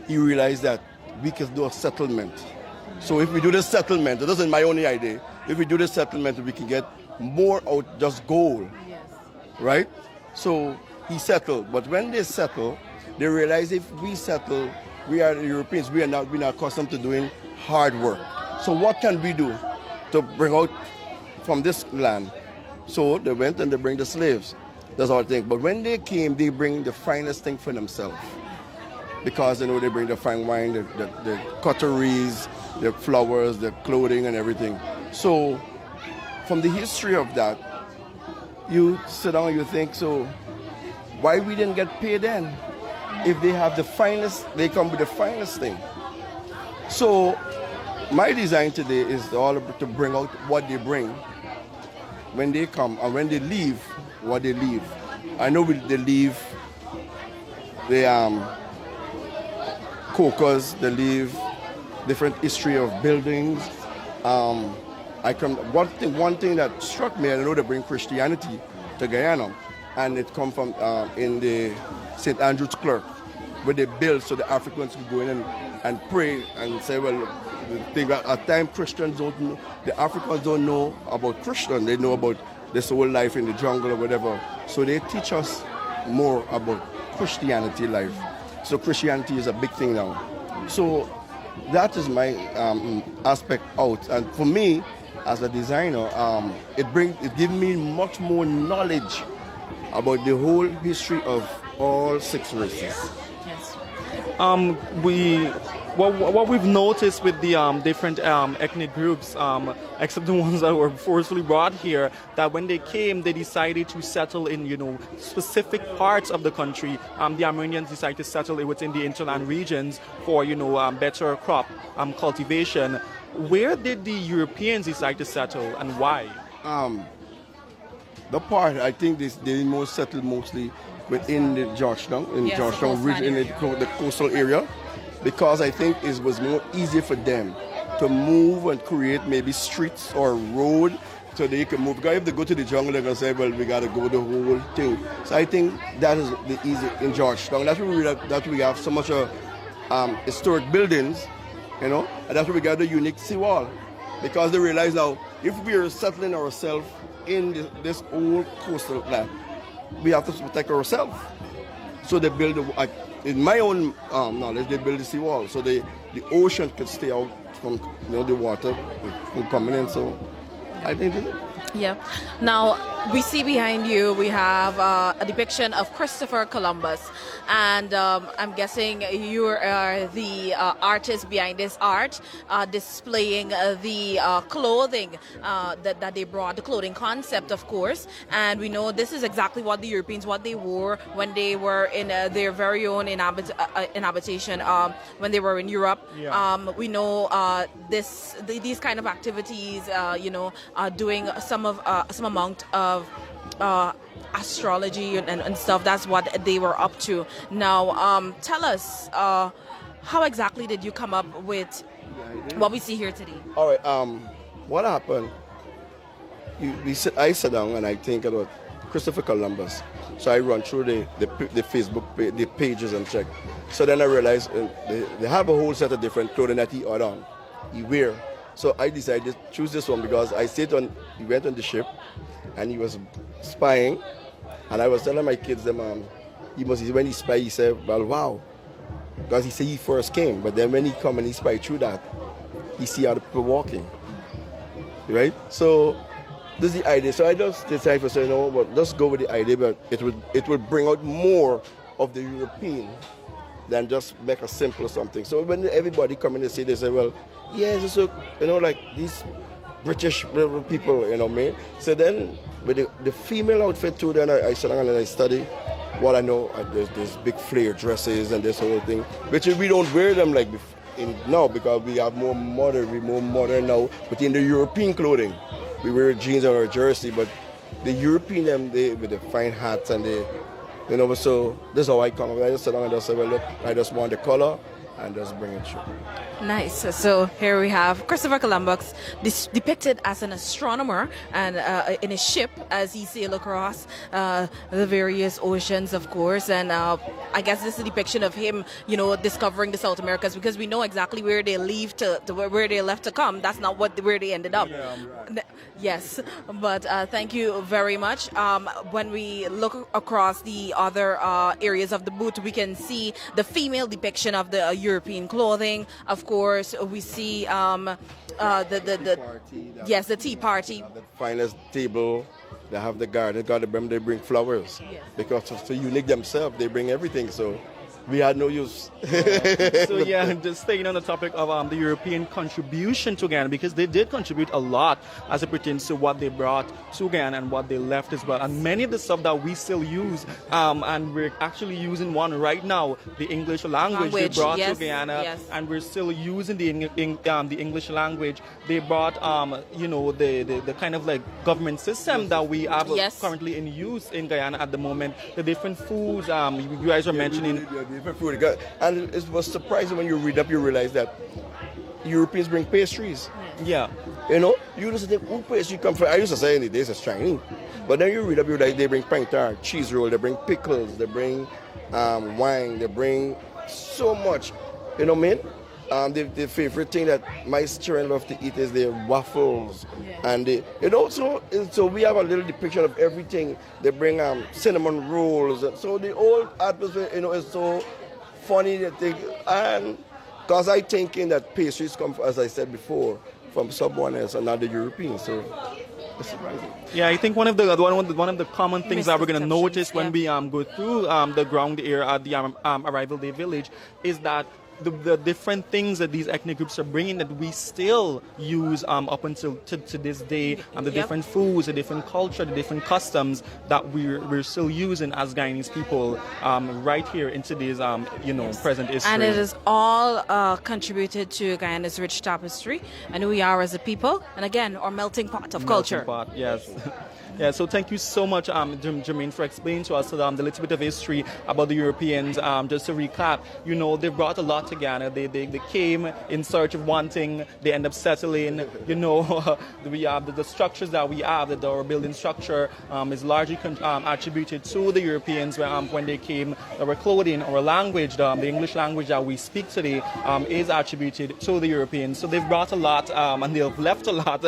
he realized that we can do a settlement. So if we do this settlement, this is my only idea, if we do this settlement, we can get more out just gold, right? So he settled. But when they settle, they realize if we settle, we are the Europeans, we're not accustomed to doing hard work. So what can we do to bring out from this land? So they went and they bring the slaves. That's all I think. But when they came, they bring the finest thing for themselves. Because they bring the fine wine, the cutleries, the flowers, the clothing and everything. So from the history of that, you sit down and you think, so why we didn't get paid then? If they have the finest, they come with the finest thing. So my design today is all to bring out what they bring when they come, and when they leave, what they leave. I know they leave the cokers, they leave different history of buildings. One thing that struck me, I know they bring Christianity to Guyana, and it come from in the St. Andrew's Clerk, where they build so the Africans can go in and pray and say, well, the thing that at times Christians don't know, the Africans don't know about Christian, they know about this whole life in the jungle or whatever. So they teach us more about Christianity life. So Christianity is a big thing now. So that is my aspect out. And for me, as a designer, it gives me much more knowledge about the whole history of all 6 races. Yes. What we've noticed with the different ethnic groups, except the ones that were forcefully brought here, that when they came, they decided to settle in, specific parts of the country. The Amerindians decided to settle within the hinterland regions for, better crop cultivation. Where did the Europeans decide to settle, and why? The part, I think they most settled mostly within the Georgetown, Georgetown region, in the coastal area, because I think it was more easier for them to move and create maybe streets or road so they can move. Because if they go to the jungle, they're going to say, well, we got to go the whole thing. So I think that is the easy in Georgetown. That's where we have so much historic buildings, and that's where we got the unique seawall. Because they realize now, if we are settling ourselves in this old coastal land, we have to protect ourselves. So they build, in my own knowledge, they build the seawall so the ocean could stay out from the water from coming in. So I think they did. Yeah. Now, we see behind you, we have a depiction of Christopher Columbus. And I'm guessing you are the artist behind this art, displaying the clothing that they brought, the clothing concept, of course. And we know this is exactly what the Europeans, what they wore when they were in their very own inhabitation, when they were in Europe. Yeah. We know these kind of activities, doing some amount of astrology and stuff. That's what they were up to. Now, tell us, how exactly did you come up with what we see here today? All right. What happened? I sat down and I think about Christopher Columbus. So I run through the Facebook the pages and check. So then I realized they have a whole set of different clothing that he wear. So I decided to choose this one because he went on the ship and he was spying, and I was telling my kids when he spied, he said, well, wow, because he said he first came, but then when he come and he spied through that, he see how the people walking, right? So this is the idea. So I just decided to say, let's go with the idea, but it would bring out more of the European than just make a simple something. So when everybody come in and say, they say, well, yes, so like these British people, man. So then But the female outfit too, then I sit down and I study what I know. There's big flare dresses and this whole thing, which we don't wear them like now because we have we're more modern now. But in the European clothing, we wear jeans or a jersey, but the European they with the fine hats and so this is how I come. I just sit down and just say, well, look, I just want the color and just bring it through. Nice. So here we have Christopher Columbus depicted as an astronomer and in a ship as he sailed across the various oceans, of course. And I guess this is a depiction of him, discovering the South Americas, because we know exactly where they leave to where they left to come. That's not where they ended up. Yeah, right. Yes, but thank you very much. When we look across the other areas of the booth, we can see the female depiction of the European clothing. Of course, we see the tea party. The finest table. They have the garden. They bring flowers. Yes. Because to unique themselves, they bring everything. So we had no use. So yeah, just staying on the topic of the European contribution to Ghana, because they did contribute a lot as it pertains to what they brought to Ghana and what they left as well. And many of the stuff that we still use, and we're actually using one right now, the English language they brought to Ghana, and we're still using the English language. They brought, the kind of like government system that we have currently in use in Guyana at the moment. The different foods, you guys are mentioning. Different food. And it was surprising when you read up, you realize that Europeans bring pastries. Yeah. You used to think, who pastry come from? I used to say in the days it's Chinese. But then you read up, you realize they bring pancake, cheese roll, they bring pickles, they bring wine, they bring so much. You know what I mean? The favorite thing that my children love to eat is the waffles, and so we have a little depiction of everything. They bring cinnamon rolls, so the whole atmosphere, is so funny and because I thinking that pastries come, as I said before, from someone else and not the Europeans. So it's surprising. Yeah, I think one of the common things that we're going to notice when we go through the ground here at the Arrival Day Village is that the different things that these ethnic groups are bringing that we still use up until to this day, and the different foods, the different culture, the different customs that we're still using as Guyanese people right here in today's present history. And it is all contributed to Guyana's rich tapestry and who we are as a people, and again our melting pot of culture. Yes. Yeah, so thank you so much, Jermaine, for explaining to us the little bit of history about the Europeans. Just to recap, they brought a lot to Ghana. They came in search of one thing. They end up settling. We have the structures that we have, that our building structure is largely attributed to the Europeans when they came. Our clothing, our language, the English language that we speak today is attributed to the Europeans. So they've brought a lot and they've left a lot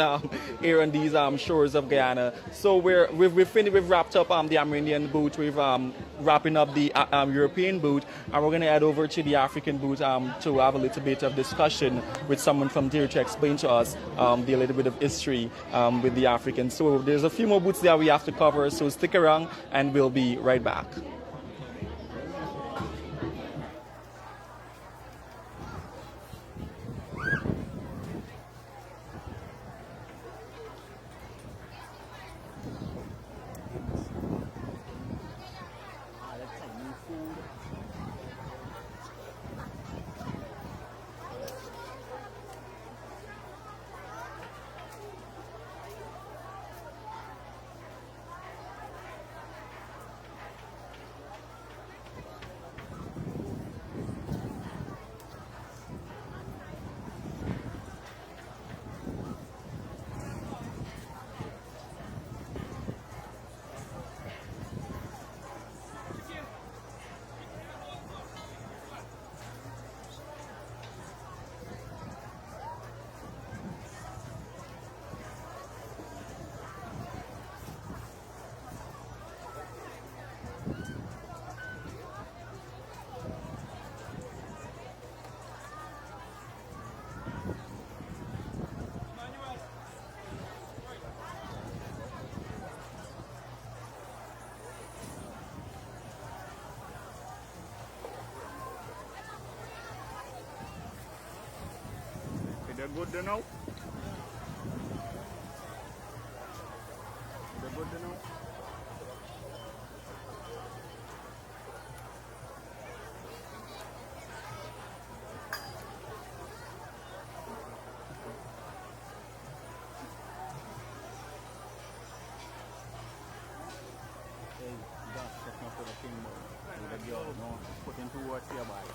here on these shores of Guyana. So we've wrapped up the Amerindian booth. We've wrapping up the European booth, and we're going to head over to the African booth to have a little bit of discussion with someone from there to explain to us the little bit of history with the Africans. So there's a few more booths that we have to cover, so stick around and we'll be right back. Good to know. Good to know. what you buy.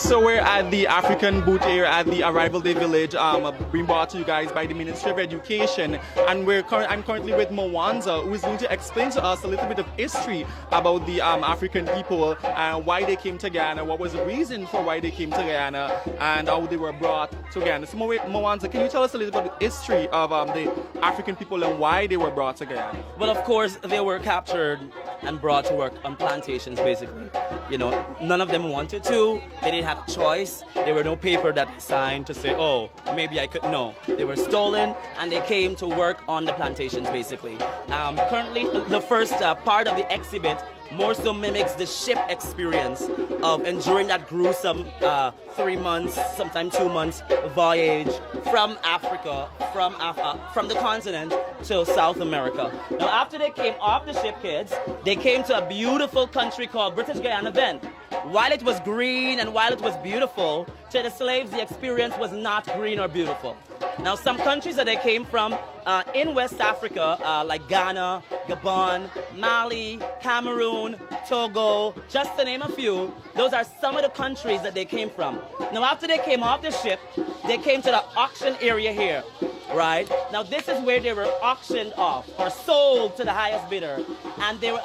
So we're at the African booth here at the Arrival Day Village, being brought to you guys by the Ministry of Education. And I'm currently with Mwanza, who is going to explain to us a little bit of history about the African people and why they came to Guyana, what was the reason for why they came to Guyana, and how they were brought to Guyana. So Mwanza, can you tell us a little bit about the history of the African people and why they were brought to Guyana? Well, of course, they were captured and brought to work on plantations, basically. You know, none of them wanted to. They didn't have a choice. There were no paper that they signed to say, oh, maybe I could. No. They were stolen, and they came to work on the plantations, basically. Currently, the first part of the exhibit more so mimics the ship experience of enduring that gruesome 3 months, sometimes 2 months voyage from Africa, from the continent to South America. Now, after they came off the ship, kids, they came to a beautiful country called British Guyana then. While it was green and while it was beautiful, to the slaves, the experience was not green or beautiful. Now, some countries that they came from in West Africa, like Ghana, Gabon, Mali, Cameroon, Togo, just to name a few, those are some of the countries that they came from. Now, after they came off the ship, they came to the auction area here, right? Now, this is where they were auctioned off or sold to the highest bidder. And they were,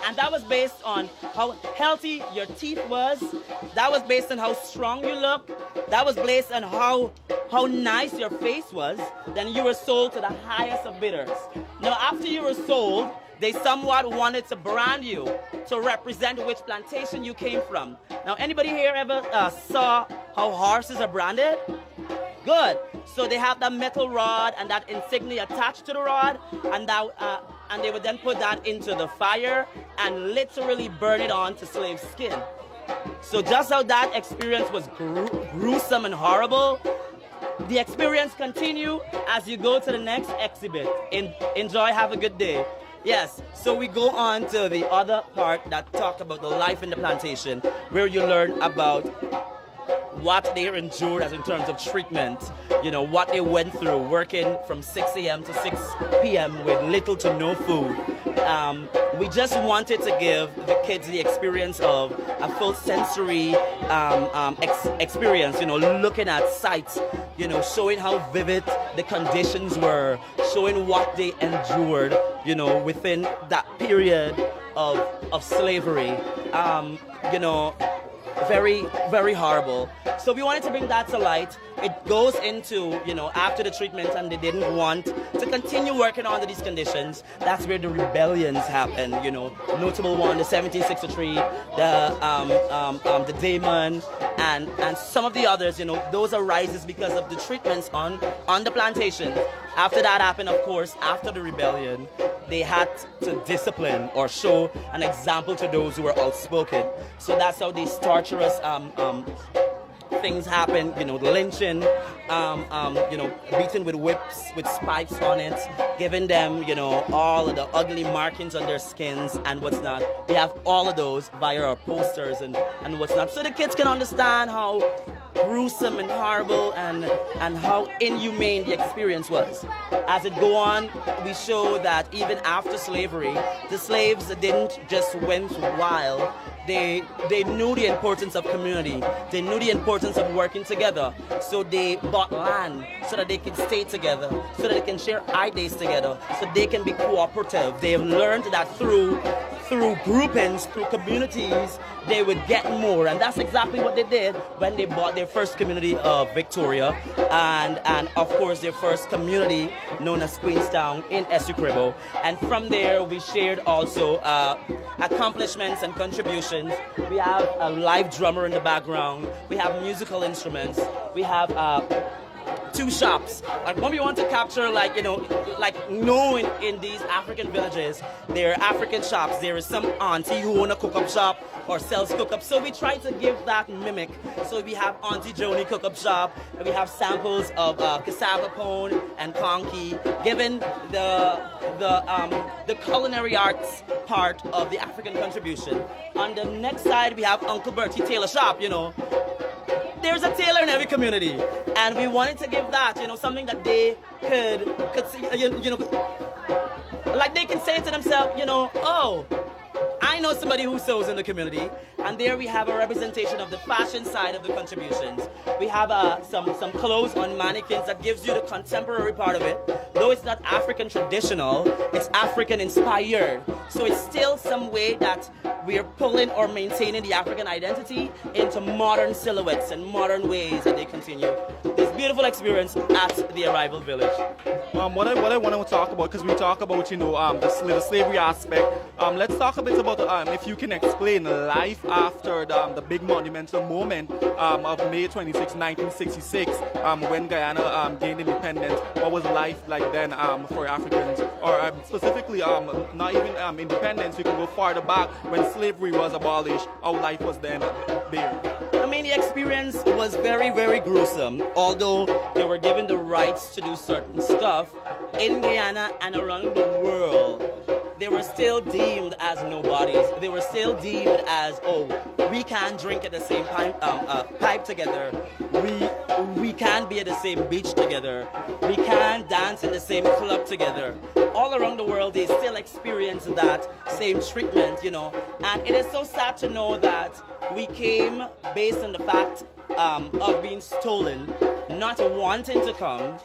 and that was based on how healthy your teeth was. That was based on how strong you look. That was based on how nice your face was. Then you were sold to the highest of bidders. Now, after you were sold, they somewhat wanted to brand you to represent which plantation you came from. Now, anybody here ever saw how horses are branded? Good. So they have that metal rod and that insignia attached to the rod, and they would then put that into the fire and literally burn it onto slave skin. So just how that experience was gruesome and horrible, the experience continue as you go to the next exhibit. Enjoy, have a good day. Yes, so we go on to the other part that talked about the life in the plantation, where you learn about what they endured as in terms of treatment, you know, what they went through working from 6 a.m. to 6 p.m. with little to no food. We just wanted to give the kids the experience of a full sensory experience, you know, looking at sights, you know, showing how vivid the conditions were, showing what they endured, you know, within that period of slavery, you know, very, very horrible. So we wanted to bring that to light. It goes into, you know, after the treatment and they didn't want to continue working under these conditions. That's where the rebellions happen, you know. Notable one, the 1763, the Damon, and some of the others, you know, those arises because of the treatments on the plantation. After that happened, of course, after the rebellion, they had to discipline or show an example to those who were outspoken. So that's how these torturous things happen, you know, the lynching, you know, beaten with whips with spikes on it, giving them, you know, all of the ugly markings on their skins and what's not. We have all of those via our posters and what's not, so the kids can understand how gruesome and horrible and how inhumane the experience was. As it go on, we show that even after slavery, the slaves didn't just went wild. They knew the importance of community. They knew the importance of working together. So they bought land so that they can stay together, so that they can share ideas together, so they can be cooperative. They have learned that through groupings, through communities, they would get more. And that's exactly what they did when they bought their first community of Victoria and of course their first community known as Queenstown in Essequibo. And from there we shared also accomplishments and contributions. We have a live drummer in the background. We have musical instruments. We have 2 shops. Like when we want to capture, like, you know, like known in these African villages, there are African shops. There is some auntie who own a cook-up shop or sells cook-up. So we try to give that mimic. So we have Auntie Joni cook-up shop, and we have samples of cassava pone and conky, given the culinary arts part of the African contribution. On the next side, we have Uncle Bertie Tailor shop, you know. There's a tailor in every community, and we wanted to give that, you know, something that they could see, you know, like they can say to themselves, you know, oh, I I know somebody who sews in the community, and there we have a representation of the fashion side of the contributions. We have some clothes on mannequins that gives you the contemporary part of it. Though it's not African traditional, it's African inspired. So it's still some way that we're pulling or maintaining the African identity into modern silhouettes and modern ways that they continue this beautiful experience at the Arrival Village. What I want to talk about, because we talk about, the slavery aspect, let's talk a bit about, if you can explain life after the big monumental moment of May 26, 1966, when Guyana gained independence. What was life like then for Africans? Or specifically, not even independence, we can go farther back when slavery was abolished, how life was then there. I mean, the experience was very, very gruesome. Although they were given the rights to do certain stuff in Guyana and around the world, they were still deemed as nobodies. They were still deemed as, oh, we can't drink at the same pipe together. We can't be at the same beach together. We can't dance in the same club together. All around the world, they still experience that same treatment, And it is so sad to know that we came based on the fact of being stolen, not wanting to come,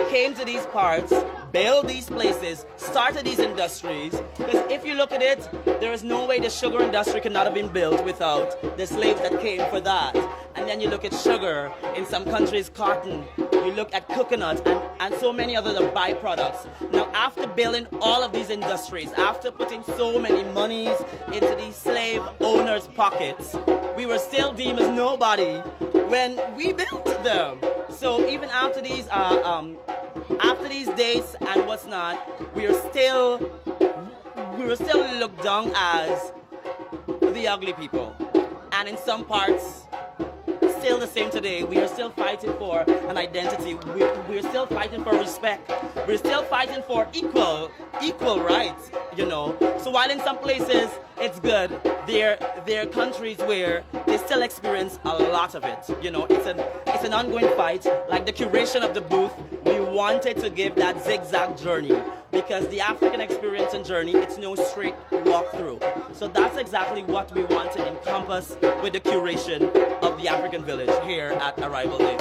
came to these parts, built these places, started these industries. Because if you look at it, there is no way the sugar industry could not have been built without the slaves that came for that. And then you look at sugar, in some countries cotton, you look at coconut and so many other byproducts. Now after building all of these industries, after putting so many monies into these slave owners' pockets, we were still deemed as nobody when we built them. So even after these dates and what's not, we were still looked down as the ugly people. And in some parts, still the same today. We are still fighting for an identity. We're still fighting for respect. We're still fighting for equal rights, So while in some places it's good, there are countries where they still experience a lot of it. It's an ongoing fight. Like the curation of the booth, we wanted to give that zigzag journey because the African experience and journey, it's no straight walk through. So that's exactly what we want to encompass with the curation of the African village here at Arrival Day.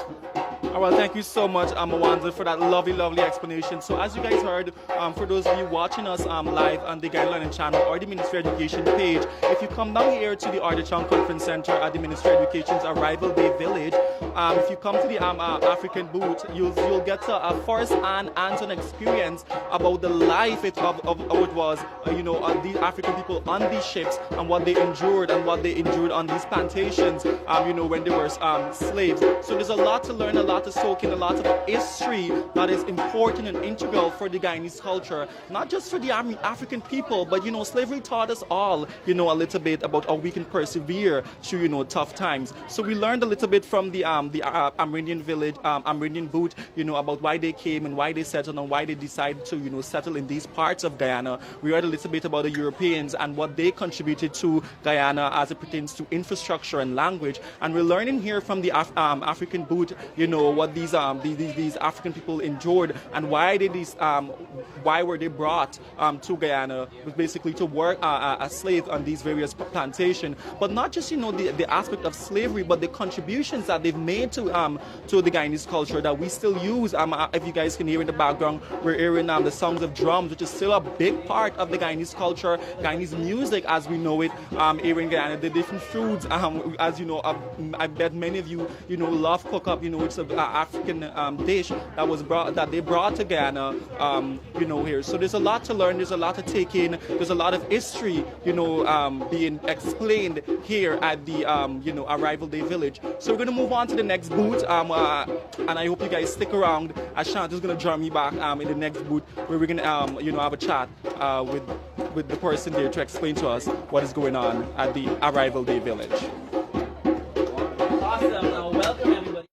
All right, thank you so much, Mwanza, for that lovely, lovely explanation. So as you guys heard, for those of you watching us live on the Guide Learning channel or the Ministry of Education page, if you come down here to the Ardechong Conference Center at the Ministry of Education's Arrival Day Village, if you come to the African booth, you'll get a first-hand hands-on experience about the life of how it was, on these African people on these ships and what they endured on these plantations, when they were slaves. So there's a lot to learn, a lot to soak in, a lot of history that is important and integral for the Guyanese culture, not just for the African people, but slavery taught us all, a little bit about how we can persevere through tough times. So we learned a little bit from the Amerindian village, Amerindian booth, about why they came and why they settled and why they decided to settle in these parts of Guyana. We heard a little bit about the Europeans and what they contributed to Guyana as it pertains to infrastructure and language, and we're learning here from the African booth, what these African people endured and why were they brought to Guyana, basically to work as slaves on these various plantations. But not just the aspect of slavery, but the contributions that they've made to the Guyanese culture that we still use. If you guys can hear in the background, we're hearing the songs of drums, which is still a big part of the Guyanese culture, Guyanese music as we know it here in Guyana. The different foods, as you know, I bet many of you love cook up. It's an African dish that they brought to Guyana, here. So there's a lot to learn. There's a lot to take in. There's a lot of history, being explained here at the Arrival Day Village. So we're going to move on to the next booth, and I hope you guys stick around as Shanta's going to join me back in the next booth where we're going to have a chat with the person there to explain to us what is going on at the Arrival Day Village. Awesome. Now welcome everybody.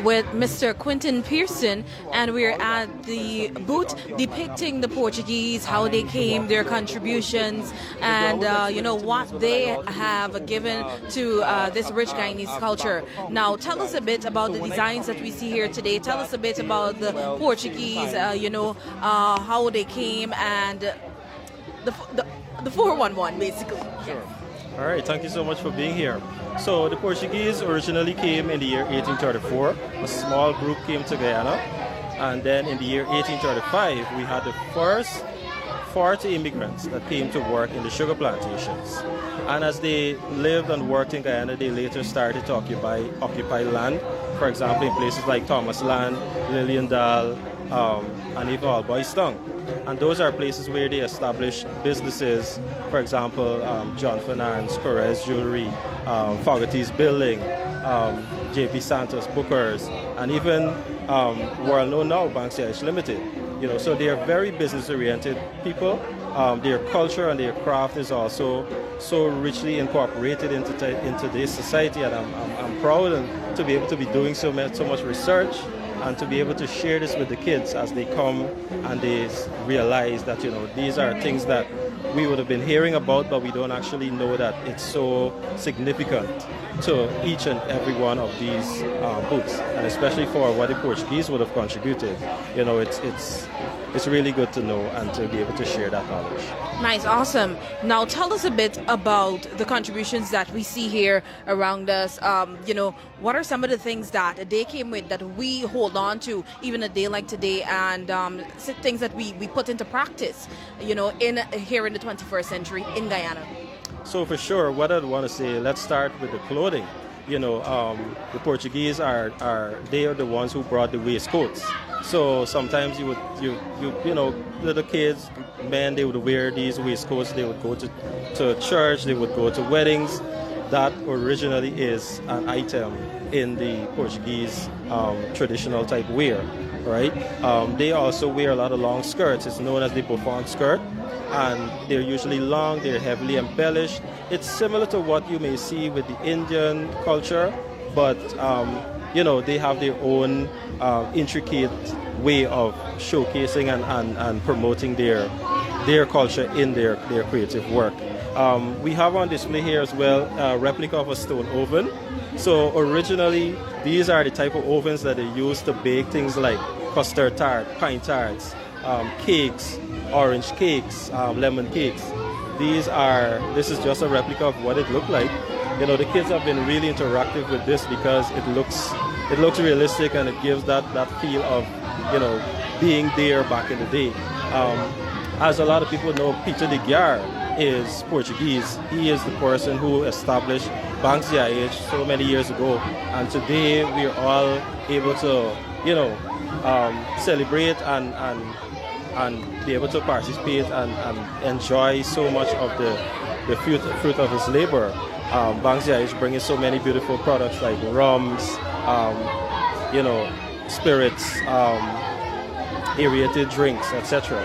with Mr. Quentin Pearson, and we're at the booth depicting the Portuguese, how they came, their contributions, and what they have given to this rich Guyanese culture. Now, tell us a bit about the designs that we see here today. Tell us a bit about the Portuguese, how they came, and the 411 basically. Sure. All right, thank you so much for being here. So the Portuguese originally came in the year 1834. A small group came to Guyana, and then in the year 1835 we had the first 40 immigrants that came to work in the sugar plantations. And as they lived and worked in Guyana, they later started to occupy land. For example, in places like Thomas Land, Liliendal, and even Alboistong. And those are places where they established businesses, for example, John Fernand's, Perez Jewelry, Fogarty's Building, JP Santos Bookers, and even well known now, Banksias Limited. So they are very business-oriented people. Their culture and their craft is also so richly incorporated into this society, and I'm proud to be able to be doing so much research and to be able to share this with the kids as they come and they realize that these are things that we would have been hearing about, but we don't actually know that it's so significant to each and every one of these booths, and especially for what the Portuguese would have contributed. It's really good to know and to be able to share that knowledge. Nice, awesome. Now tell us a bit about the contributions that we see here around us. What are some of the things that they came with that we hold on to even a day like today, and things that we put into practice, here in the 21st century in Guyana? So for sure, what I'd want to say, let's start with the clothing. The Portuguese they are the ones who brought the waistcoats. So sometimes little kids, men, they would wear these waistcoats. They would go to church. They would go to weddings. That originally is an item in the Portuguese traditional type wear, right? They also wear a lot of long skirts. It's known as the bouffant skirt, and they're usually long. They're heavily embellished. It's similar to what you may see with the Indian culture, but they have their own intricate way of showcasing and promoting their culture in their creative work. We have on display here as well a replica of a stone oven. So originally, these are the type of ovens that they use to bake things like custard tart, pine tarts, cakes, orange cakes, lemon cakes. This is just a replica of what it looked like. The kids have been really interactive with this because it looks realistic, and it gives that feel of being there back in the day. As a lot of people know, Peter de Guiar is Portuguese. He is the person who established Banksias so many years ago, and today we are all able to celebrate and be able to participate and enjoy so much of the fruit of his labor. Banksias is bringing so many beautiful products like rums, spirits, aerated drinks, etc.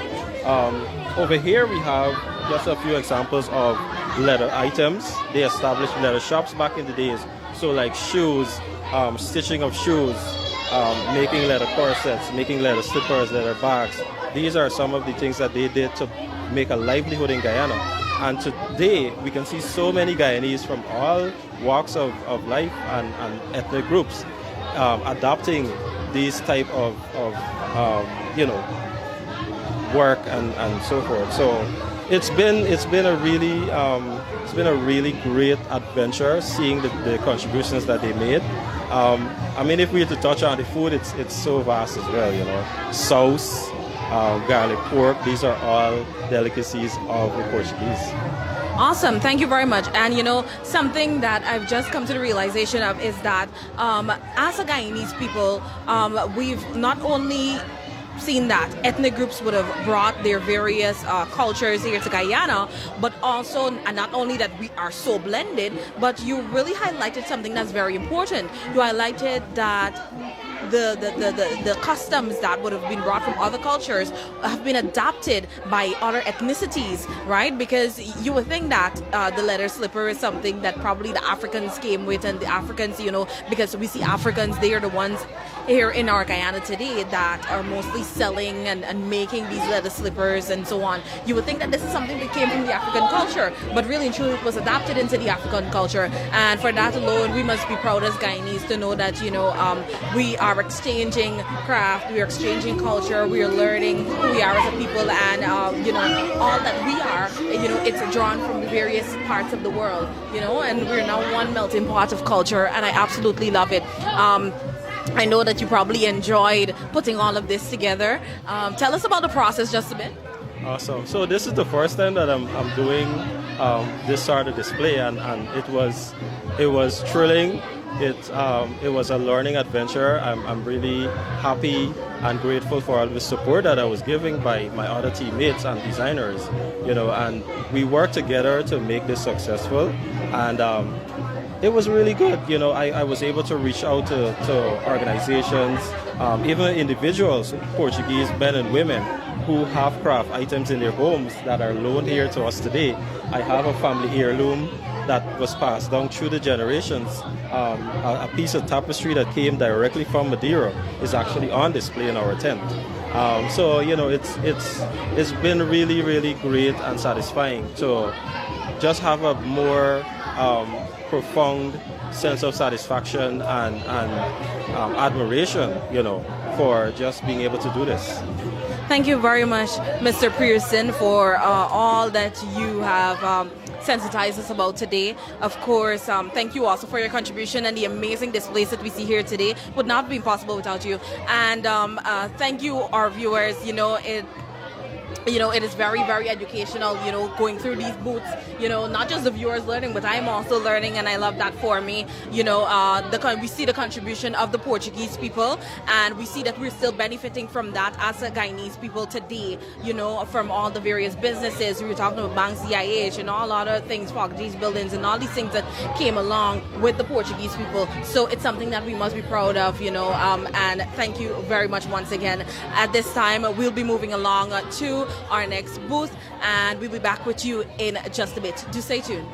Over here we have just a few examples of leather items. They established leather shops back in the days. So like shoes, stitching of shoes, making leather corsets, making leather slippers, leather bags. These are some of the things that they did to make a livelihood in Guyana. And today we can see so many Guyanese from all walks of life and ethnic groups adopting these type of work and so forth. So it's been a really great adventure seeing the contributions that they made. If we were to touch on the food, it's so vast as well. Sauce, garlic pork, these are all delicacies of the Portuguese. Awesome, thank you very much. And something that I've just come to the realization of is that as a Guyanese people, we've not only seen that ethnic groups would have brought their various cultures here to Guyana, but also, and not only that we are so blended, but you really highlighted something that's very important. You highlighted that the customs that would have been brought from other cultures have been adapted by other ethnicities, right? Because you would think that the leather slipper is something that probably the Africans came with, and the Africans, because we see Africans, they are the ones here in our Guyana today that are mostly selling and making these leather slippers and so on. You would think that this is something that came from the African culture, but really and truly it was adapted into the African culture. And for that alone, we must be proud as Guyanese to know that, we are exchanging craft, we are exchanging culture, we are learning who we are as a people, and, all that we are, it's drawn from various parts of the world, and we're now one melting pot of culture, and I absolutely love it. I know that you probably enjoyed putting all of this together. Tell us about the process just a bit. Awesome. So this is the first time that I'm doing this sort of display, and it was thrilling. It was a learning adventure. I'm really happy and grateful for all the support that I was given by my other teammates and designers. And we worked together to make this successful, and it was really good. I was able to reach out to organizations, even individuals, Portuguese men and women who have craft items in their homes that are loaned here to us today. I have a family heirloom that was passed down through the generations. A piece of tapestry that came directly from Madeira is actually on display in our tent. So it's been really, really great and satisfying to just have a more profound sense of satisfaction and admiration, for just being able to do this. Thank you very much, Mr. Pearson, for all that you have sensitized us about today. Of course, thank you also for your contribution, and the amazing displays that we see here today would not be possible without you. And thank you, our viewers. It is very, very educational, going through these booths, not just the viewers learning, but I'm also learning, and I love that for me. We see the contribution of the Portuguese people, and we see that we're still benefiting from that as a Guyanese people today, from all the various businesses. We were talking about Bank CIH and all other things, these buildings and all these things that came along with the Portuguese people. So it's something that we must be proud of, and thank you very much once again. At this time, we'll be moving along to our next booth, and we'll be back with you in just a bit. Do stay tuned.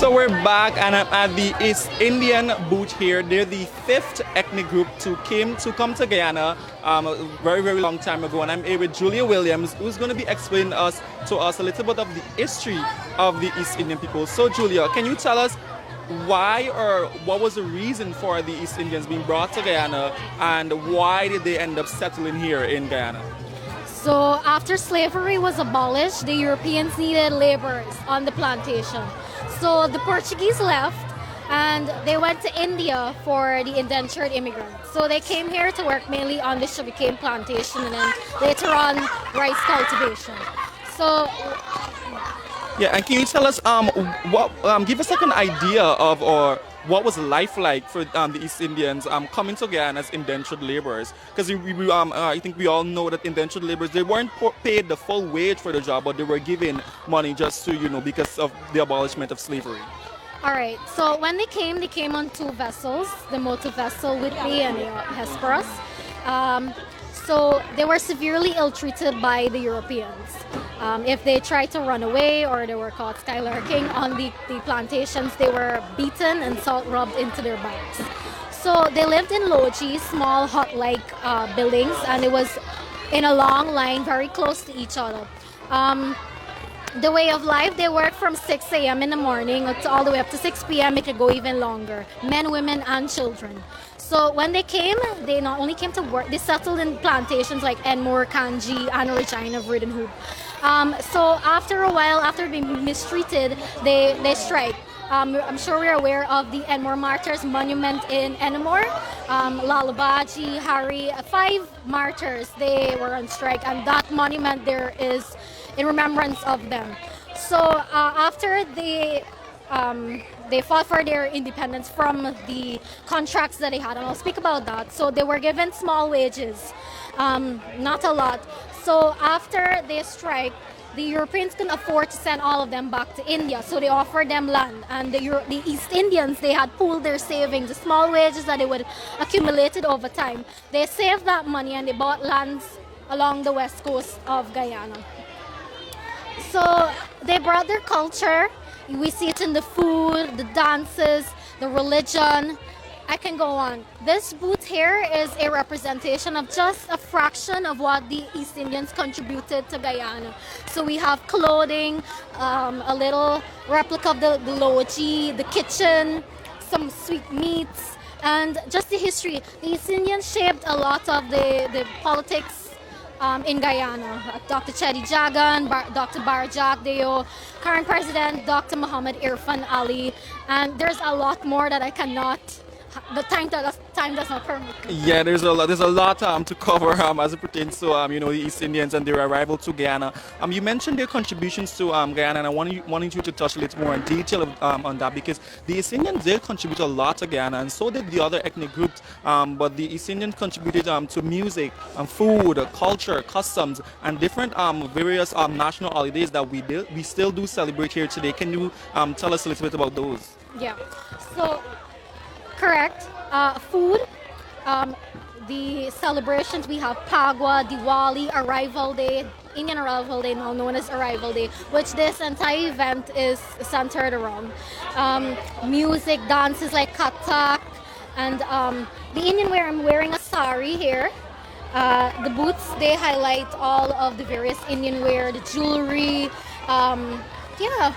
So we're back, and I'm at the East Indian booth here. They're the 5th ethnic group to come to Guyana a very, very long time ago. And I'm here with Julia Williams, who's going to be explaining to us a little bit of the history of the East Indian people. So Julia, can you tell us why or what was the reason for the East Indians being brought to Guyana, and why did they end up settling here in Guyana? So after slavery was abolished, the Europeans needed laborers on the plantation. So the Portuguese left and they went to India for the indentured immigrants. So they came here to work mainly on the sugarcane plantation and then later on rice cultivation. So yeah, and can you tell us give us like an idea of or what was life like for the East Indians coming to Guyana as indentured laborers? Because I think we all know that indentured laborers, they weren't paid the full wage for the job, but they were given money just to, because of the abolishment of slavery. all right, so when they came on 2 vessels, the motive vessel Whitley and the Hesperus. So they were severely ill-treated by the Europeans. If they tried to run away or they were caught skylarking on the plantations, they were beaten and salt rubbed into their backs. So they lived in lodges, small hut-like buildings, and it was in a long line very close to each other. The way of life, they worked from 6 a.m. in the morning all the way up to 6 p.m. It could go even longer. Men, women, and children. So when they came, they not only came to work, they settled in plantations like Enmore, Kanji, and Regina, Vredenhoop. So after a while, after being mistreated, they strike. I'm sure we're aware of the Enmore Martyrs Monument in Enmore. Lalabaji, Hari, 5 martyrs, they were on strike, and that monument there is in remembrance of them. So after they fought for their independence from the contracts that they had, and I'll speak about that. So they were given small wages, not a lot. So after they strike, the Europeans couldn't afford to send all of them back to India, so they offered them land. And the East Indians, they had pooled their savings, the small wages that they would accumulated over time. They saved that money and they bought lands along the west coast of Guyana. So they brought their culture. We see it in the food, the dances, the religion. I can go on. This booth here is a representation of just a fraction of what the East Indians contributed to Guyana. So we have clothing, a little replica of the loji, the kitchen, some sweet meats, and just the history. The East Indians shaped a lot of the politics in Guyana. Dr. Chedi Jagan, Dr. Barjak Deo, current president Dr. Muhammad Irfan Ali, and there's a lot more that I cannot. The time does not permit. Yeah, there's a lot to cover as it pertains to the East Indians and their arrival to Guyana. You mentioned their contributions to Guyana, and I wanted you to touch a little more in detail on that, because the East Indians did contribute a lot to Guyana, and so did the other ethnic groups. But the East Indians contributed to music, food, culture, customs, and different various national holidays that we still do celebrate here today. Can you tell us a little bit about those? Yeah. So. Correct. Food. The celebrations, we have Pagwa, Diwali, Arrival Day, Indian Arrival Day, now known as Arrival Day, which this entire event is centered around. Music, dances like Kathak, and the Indian wear. I'm wearing a sari here. The booths, they highlight all of the various Indian wear, the jewelry. Yeah.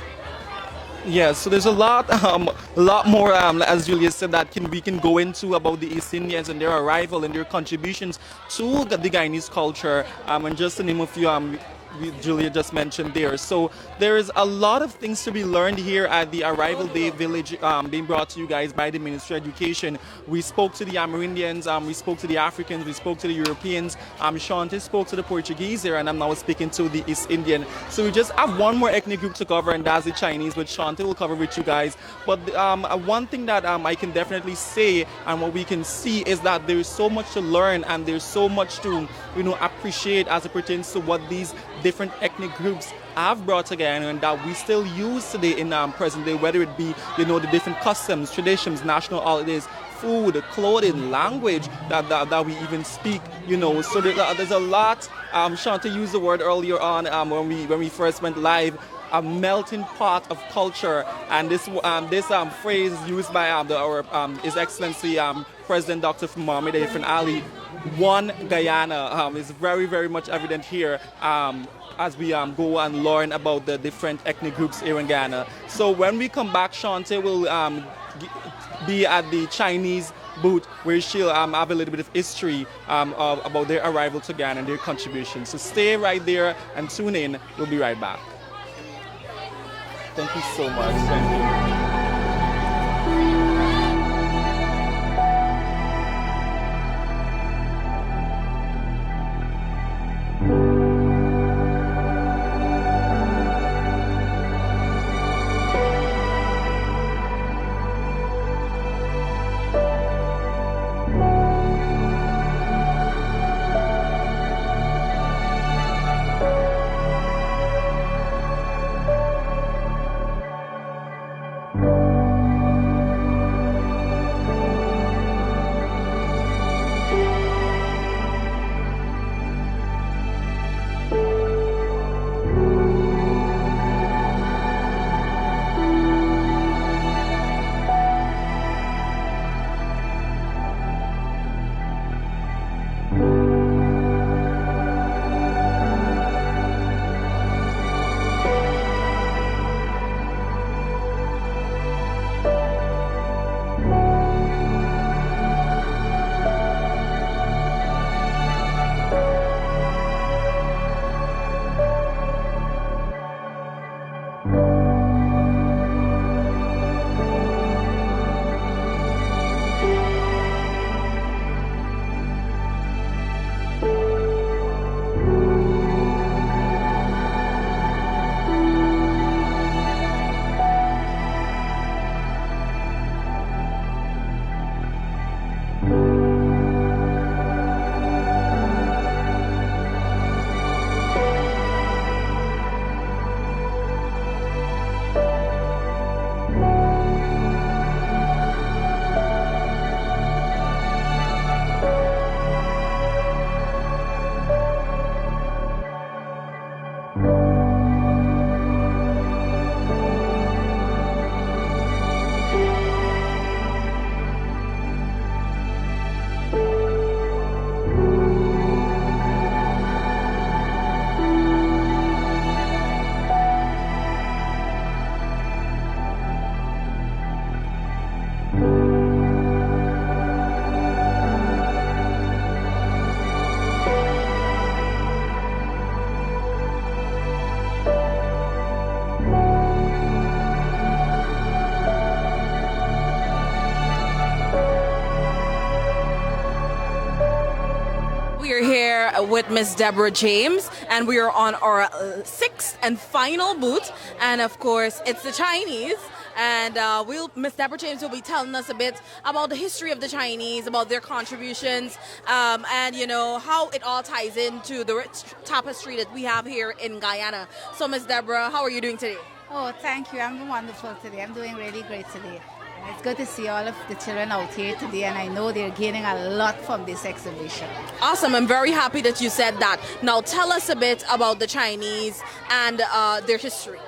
Yeah, so there's a lot more, as Julia said, that we can go into about the East Indians and their arrival and their contributions to the Guyanese culture. And just to name a few, Julia just mentioned there. So there is a lot of things to be learned here at the Arrival Day Village being brought to you guys by the Ministry of Education. We spoke to the Amerindians, we spoke to the Africans, we spoke to the Europeans. Shanti spoke to the Portuguese there, and I'm now speaking to the East Indian. So we just have one more ethnic group to cover, and that's the Chinese, which Shanti will cover with you guys. But one thing that I can definitely say, and what we can see, is that there is so much to learn, and there's so much to appreciate as it pertains to what these different ethnic groups have brought together and that we still use today in present day, whether it be the different customs, traditions, national holidays, food, clothing, language that we even speak. So there's a lot. Shanta used the word earlier on when we first went live. a melting pot of culture. And this phrase is used by His Excellency President Dr. Mohamed Ifan Ali, one Guyana, is very, very much evident here as we go and learn about the different ethnic groups here in Guyana. So when we come back, Shante will be at the Chinese booth where she'll have a little bit of history about their arrival to Ghana and their contribution. So stay right there and tune in. We'll be right back. Thank you so much. Thank you. With Miss Deborah James, and we are on our sixth and final booth, and of course it's the Chinese, and Miss Deborah James will be telling us a bit about the history of the Chinese, about their contributions, and you know how it all ties into the rich tapestry that we have here in Guyana. So Miss Deborah, how are you doing today? Oh, thank you. I'm wonderful today. I'm doing really great today. It's good to see all of the children out here today, and I know they're gaining a lot from this exhibition. Awesome. I'm very happy that you said that. Now tell us a bit about the Chinese and their history.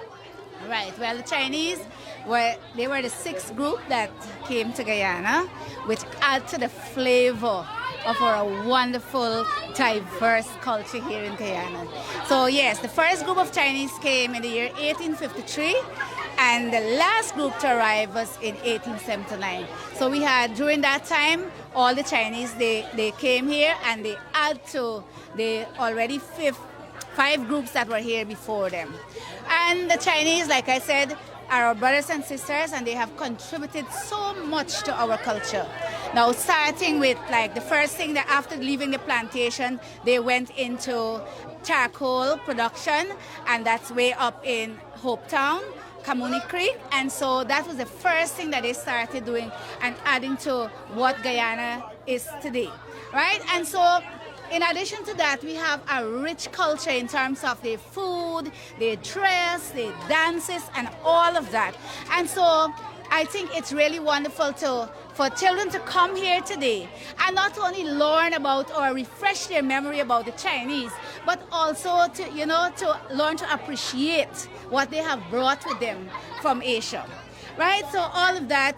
Right. Well, the Chinese were the sixth group that came to Guyana, which add to the flavor of our wonderful, diverse culture here in Guyana. So yes, the first group of Chinese came in the year 1853, and the last group to arrive was in 1879. So we had, during that time, all the Chinese, they came here, and they add to the already five groups that were here before them. And the Chinese, like I said, are our brothers and sisters, and they have contributed so much to our culture. Now, starting with like the first thing that after leaving the plantation, they went into charcoal production, and that's way up in Hopetown, Kamuni Creek, and so that was the first thing that they started doing and adding to what Guyana is today, right? And so in addition to that, we have a rich culture in terms of their food, their dress, their dances, and all of that. And so I think it's really wonderful for children to come here today and not only learn about or refresh their memory about the Chinese, but also to, to learn to appreciate what they have brought with them from Asia, right? So all of that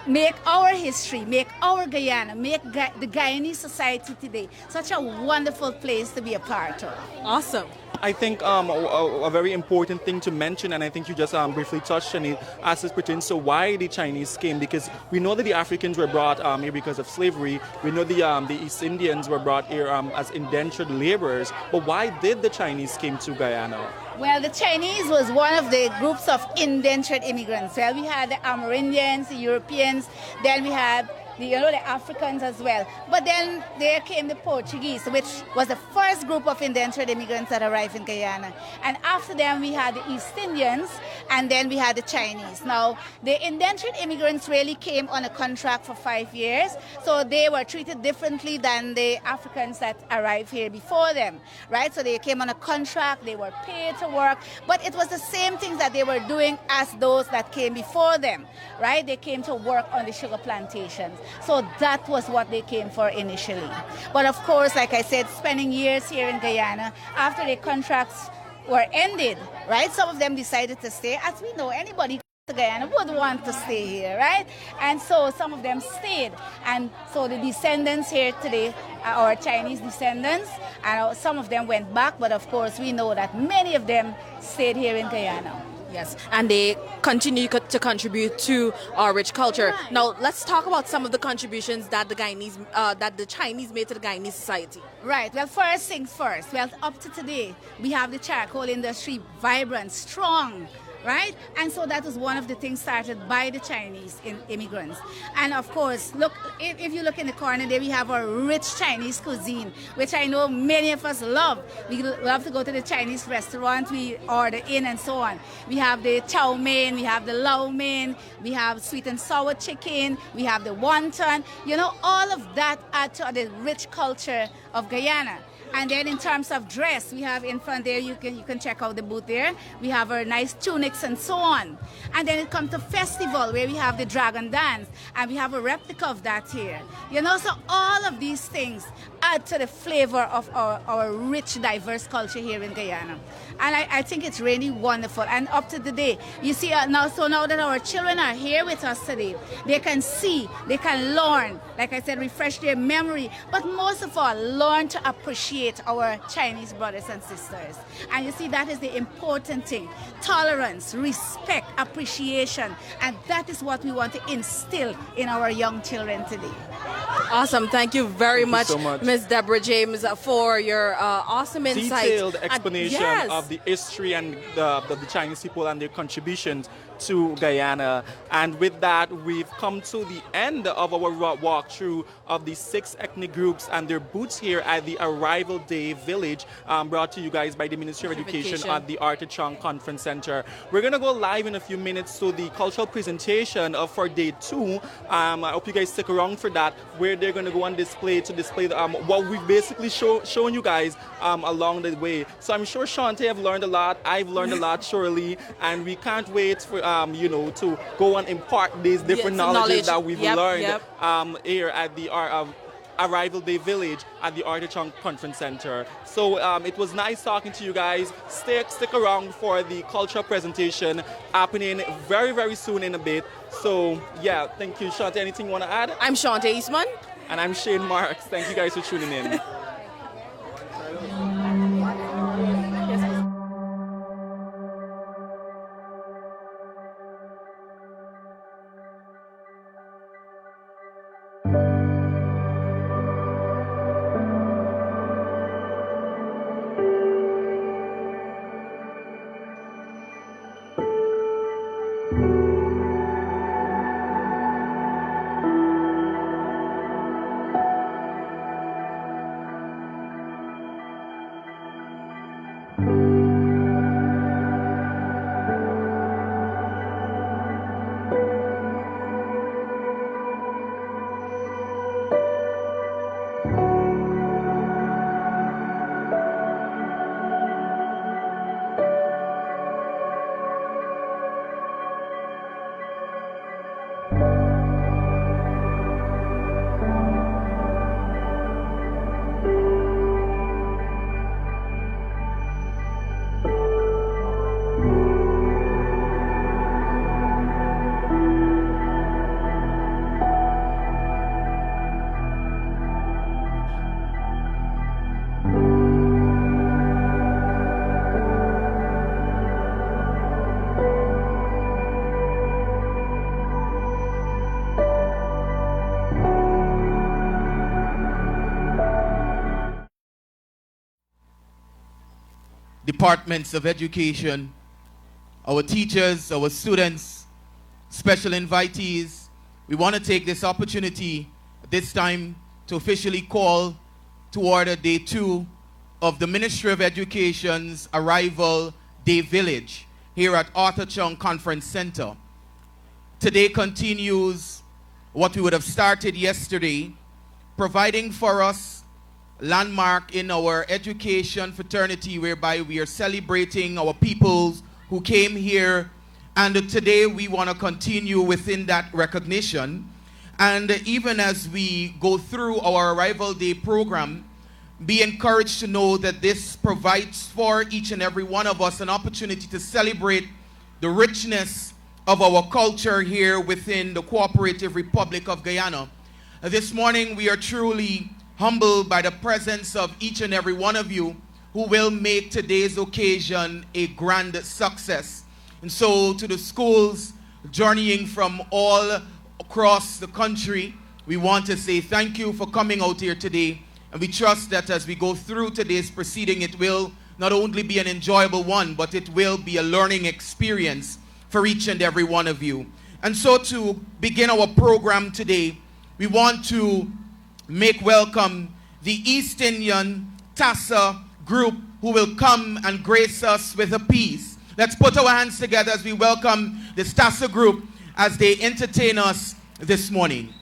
make our history, make our Guyana, make the Guyanese society today such a wonderful place to be a part of. Awesome. I think a very important thing to mention, and I think you just briefly touched on it, as it pertains to why the Chinese came, because we know that the Africans were brought here because of slavery. We know the East Indians were brought here as indentured laborers. But why did the Chinese came to Guyana? Well, the Chinese was one of the groups of indentured immigrants. Well, we had the Amerindians, the Europeans, then we had the Africans as well. But then there came the Portuguese, which was the first group of indentured immigrants that arrived in Guyana. And after them, we had the East Indians, and then we had the Chinese. Now, the indentured immigrants really came on a contract for 5 years, so they were treated differently than the Africans that arrived here before them, right? So they came on a contract, they were paid to work, but it was the same things that they were doing as those that came before them, right? They came to work on the sugar plantations. So that was what they came for initially. But of course, like I said, spending years here in Guyana, after their contracts were ended, right? Some of them decided to stay. As we know, anybody to Guyana would want to stay here, right? And so some of them stayed. And so the descendants here today are Chinese descendants, and some of them went back, but of course we know that many of them stayed here in Guyana. Yes, and they continue to contribute to our rich culture. Right. Now, let's talk about some of the contributions that the Chinese made to the Guyanese society. Right. Well, first things first. Well, up to today, we have the charcoal industry vibrant, strong, right? And so that was one of the things started by the Chinese immigrants. And of course, look, if you look in the corner there, we have our rich Chinese cuisine, which I know many of us love. We love to go to the Chinese restaurant, we order in and so on. We have the chow mein, we have the lau mein, we have sweet and sour chicken, we have the wonton. All of that add to the rich culture of Guyana. And then in terms of dress, we have in front there, you can check out the booth there. We have our nice tunics and so on. And then it comes to festival where we have the dragon dance, and we have a replica of that here. So all of these things add to the flavor of our rich, diverse culture here in Guyana. And I think it's really wonderful. And up to the day, you see now that our children are here with us today, they can see, they can learn, like I said, refresh their memory, but most of all, learn to appreciate our Chinese brothers and sisters. And you see, that is the important thing. Tolerance, respect, appreciation, and that is what we want to instill in our young children today. Awesome. Thank you very much, Ms. Deborah James, for your awesome insight. Detailed explanation of the history and the Chinese people and their contributions to Guyana. And with that, we've come to the end of our walkthrough of the 6 ethnic groups and their booths here at the Arrival Day Village, brought to you guys by the Ministry of Education at the Arthur Chong Conference Center. We're going to go live in a few minutes to the cultural presentation for day 2. I hope you guys stick around for that, where they're going to go on display to display what we've basically shown you guys along the way. So I'm sure Shantae have learned a lot. I've learned a lot, surely, and we can't wait for to go and impart these different knowledges that we've learned here at the Arrival Day Village at the Arthur Chong Conference Center. So it was nice talking to you guys. Stick around for the cultural presentation happening very, very soon in a bit. So yeah, thank you, Shantae. Anything you want to add? I'm Shantae Eastman. And I'm Shane Marks. Thank you guys for tuning in. departments of education, our teachers, our students, special invitees. We want to take this opportunity at this time to officially call to order day 2 of the Ministry of Education's Arrival Day Village here at Arthur Chung Conference Center. Today continues what we would have started yesterday, providing for us a landmark in our education fraternity whereby we are celebrating our peoples who came here, and today we want to continue within that recognition. And even as we go through our Arrival Day program, be encouraged to know that this provides for each and every one of us an opportunity to celebrate the richness of our culture here within the Cooperative Republic of Guyana. This morning we are truly humbled by the presence of each and every one of you who will make today's occasion a grand success. And so to the schools journeying from all across the country, we want to say thank you for coming out here today. And we trust that as we go through today's proceeding, it will not only be an enjoyable one, but it will be a learning experience for each and every one of you. And so to begin our program today, we want to make welcome the East Indian TASA group who will come and grace us with a piece. Let's put our hands together as we welcome this TASA group as they entertain us this morning.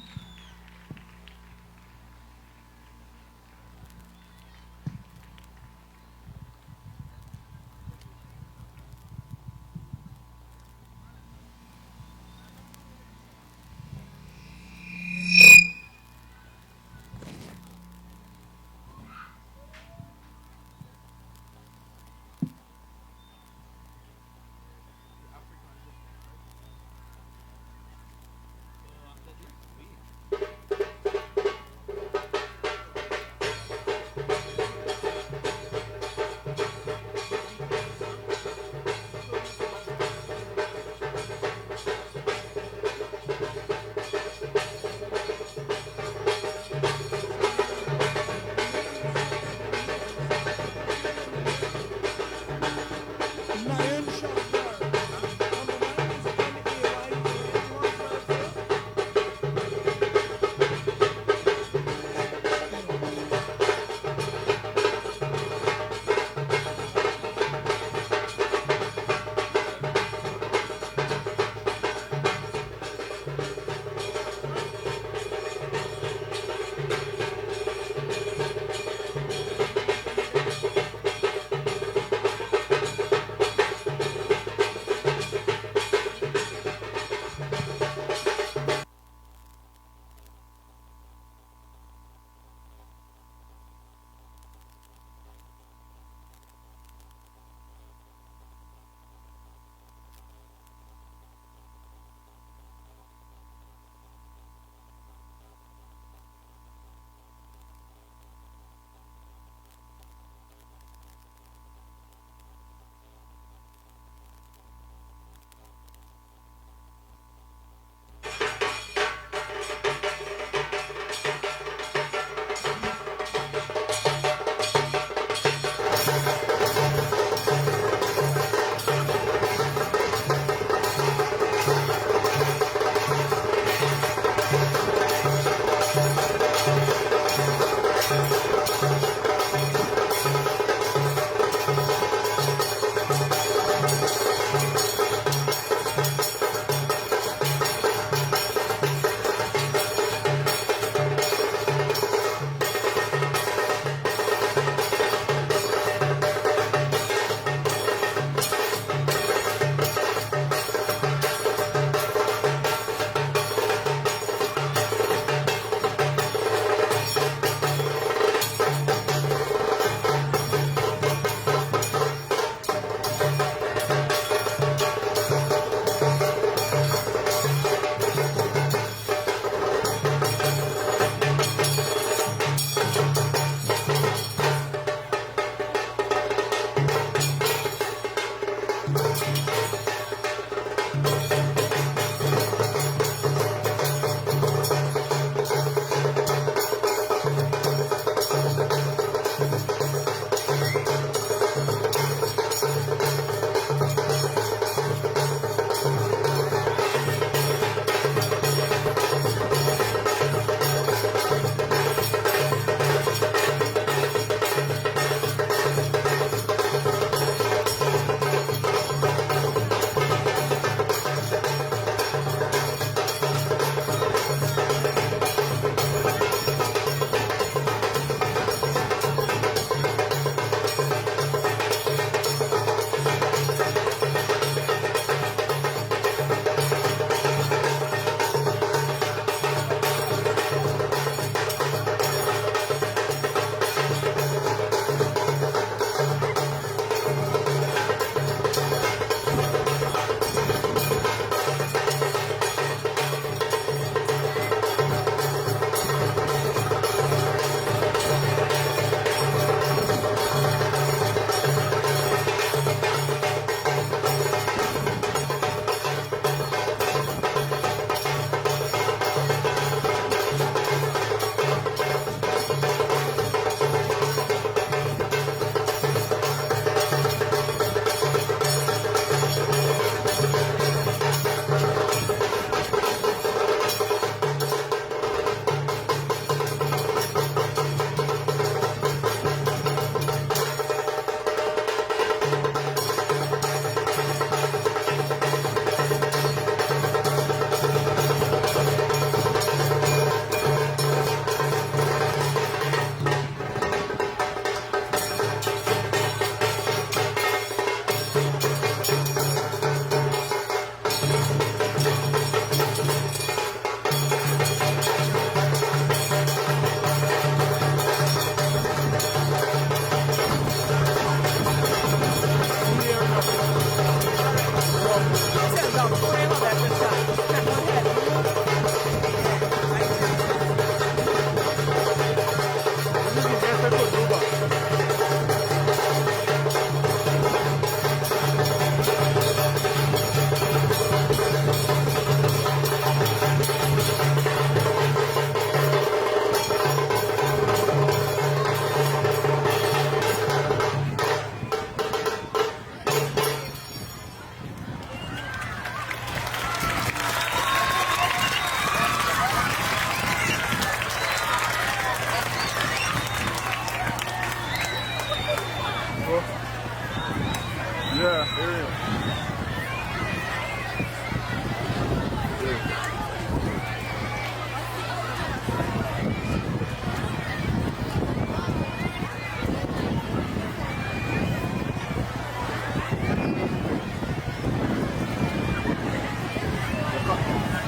Yeah, here it is.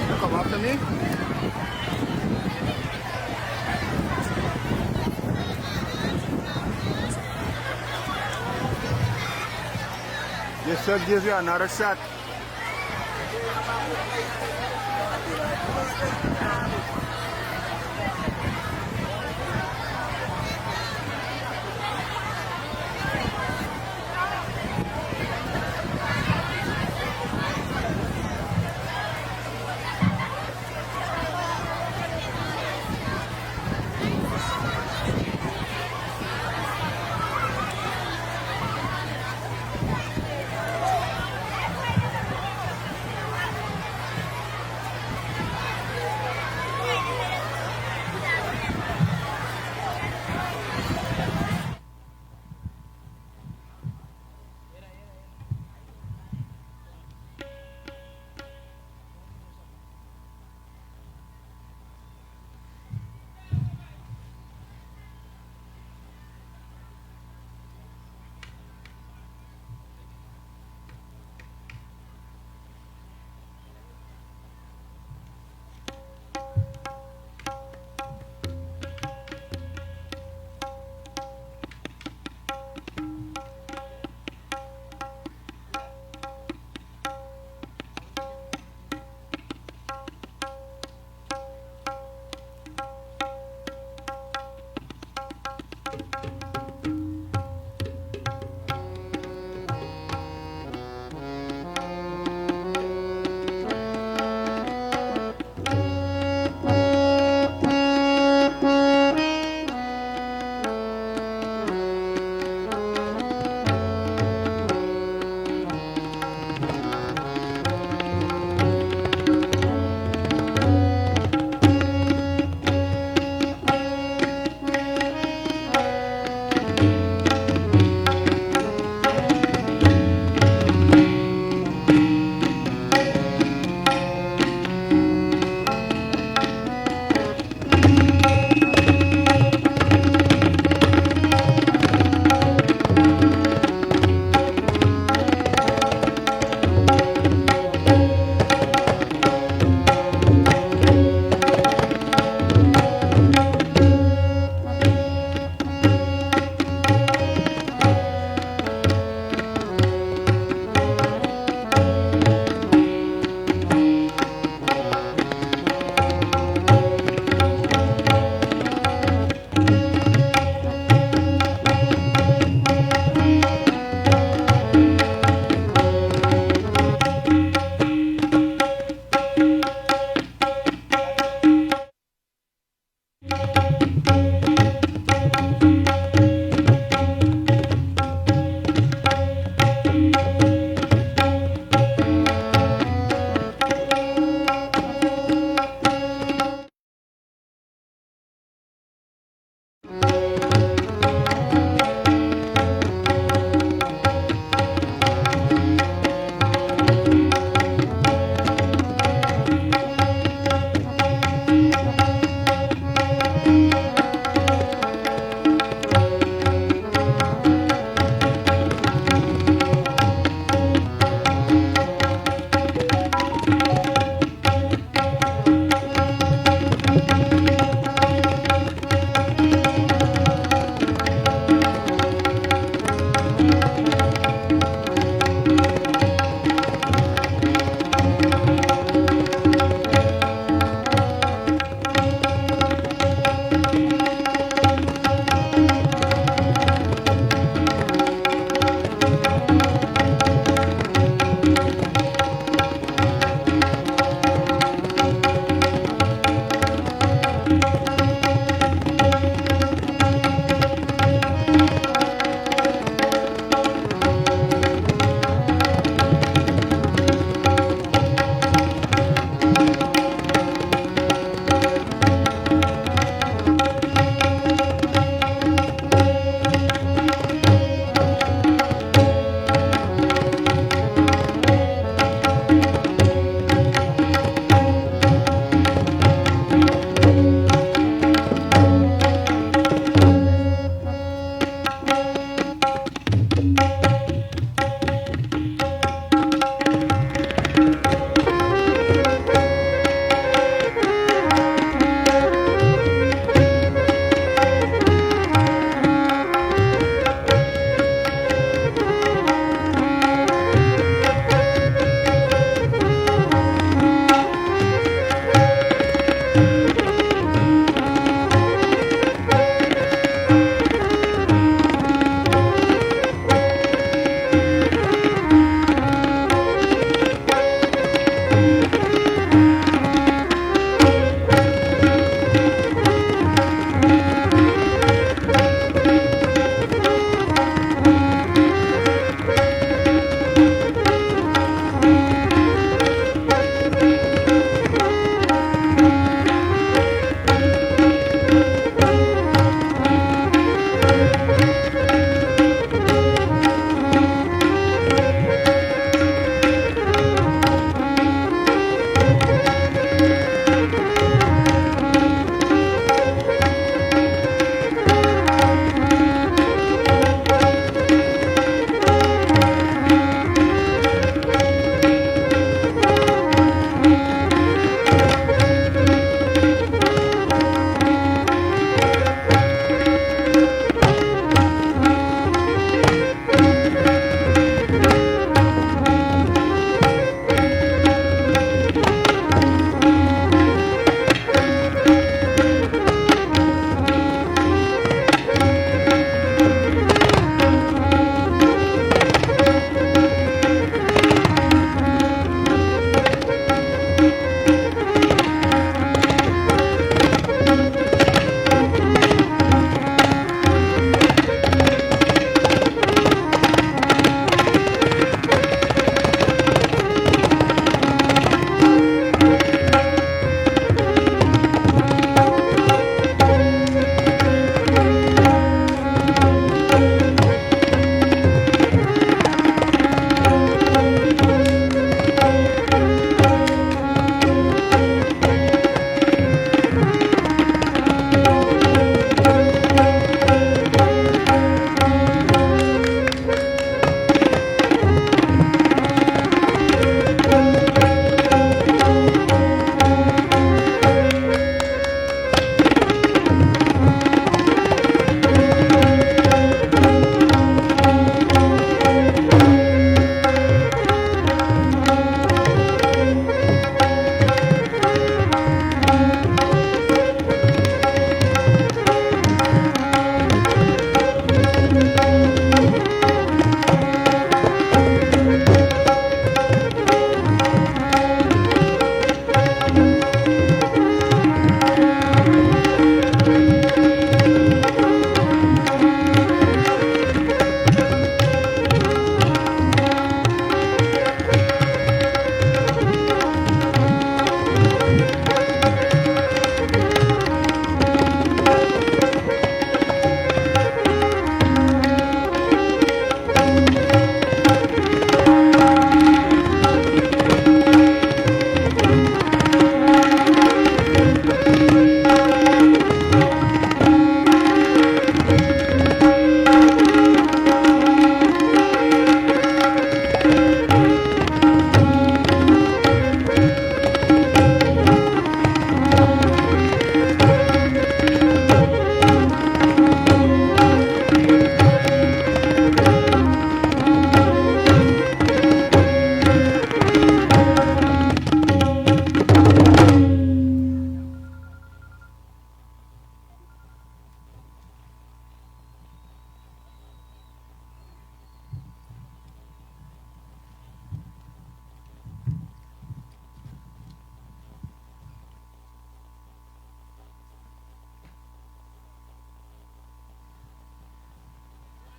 You come after me? This should give you another shot.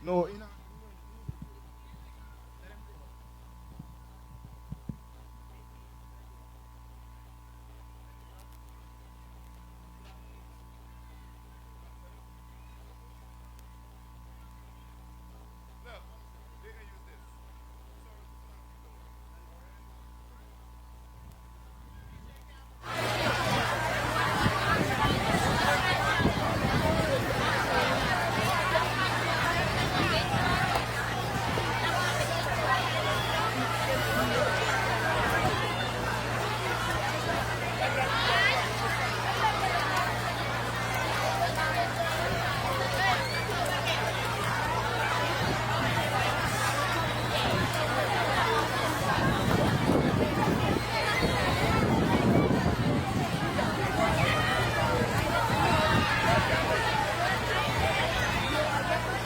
No,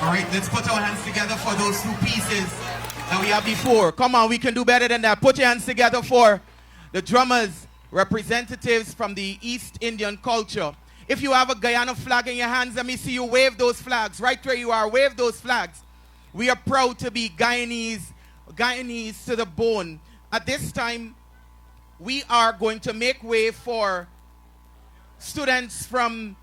All right, let's put our hands together for those two pieces that we have before. Come on, we can do better than that. Put your hands together for the drummers, representatives from the East Indian culture. If you have a Guyana flag in your hands, let me see you wave those flags. Right where you are, wave those flags. We are proud to be Guyanese to the bone. At this time, we are going to make way for students from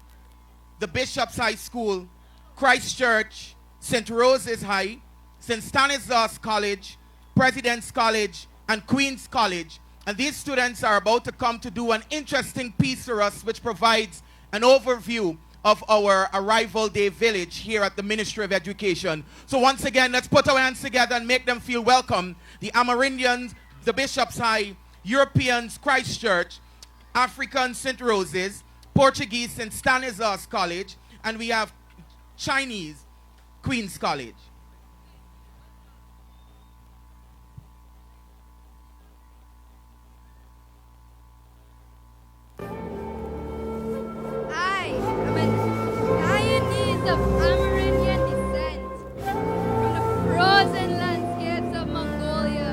the Bishop's High School, Christchurch, St. Rose's High, St. Stanislaus College, President's College, and Queen's College. And these students are about to come to do an interesting piece for us, which provides an overview of our Arrival Day Village here at the Ministry of Education. So once again, let's put our hands together and make them feel welcome. The Amerindians, the Bishop's High, Europeans, Christchurch, Africans, St. Rose's, Portuguese, St. Stanislaus College, and we have Chinese, Queen's College. I am an Guyanese of Amerindian descent, from the frozen landscapes of Mongolia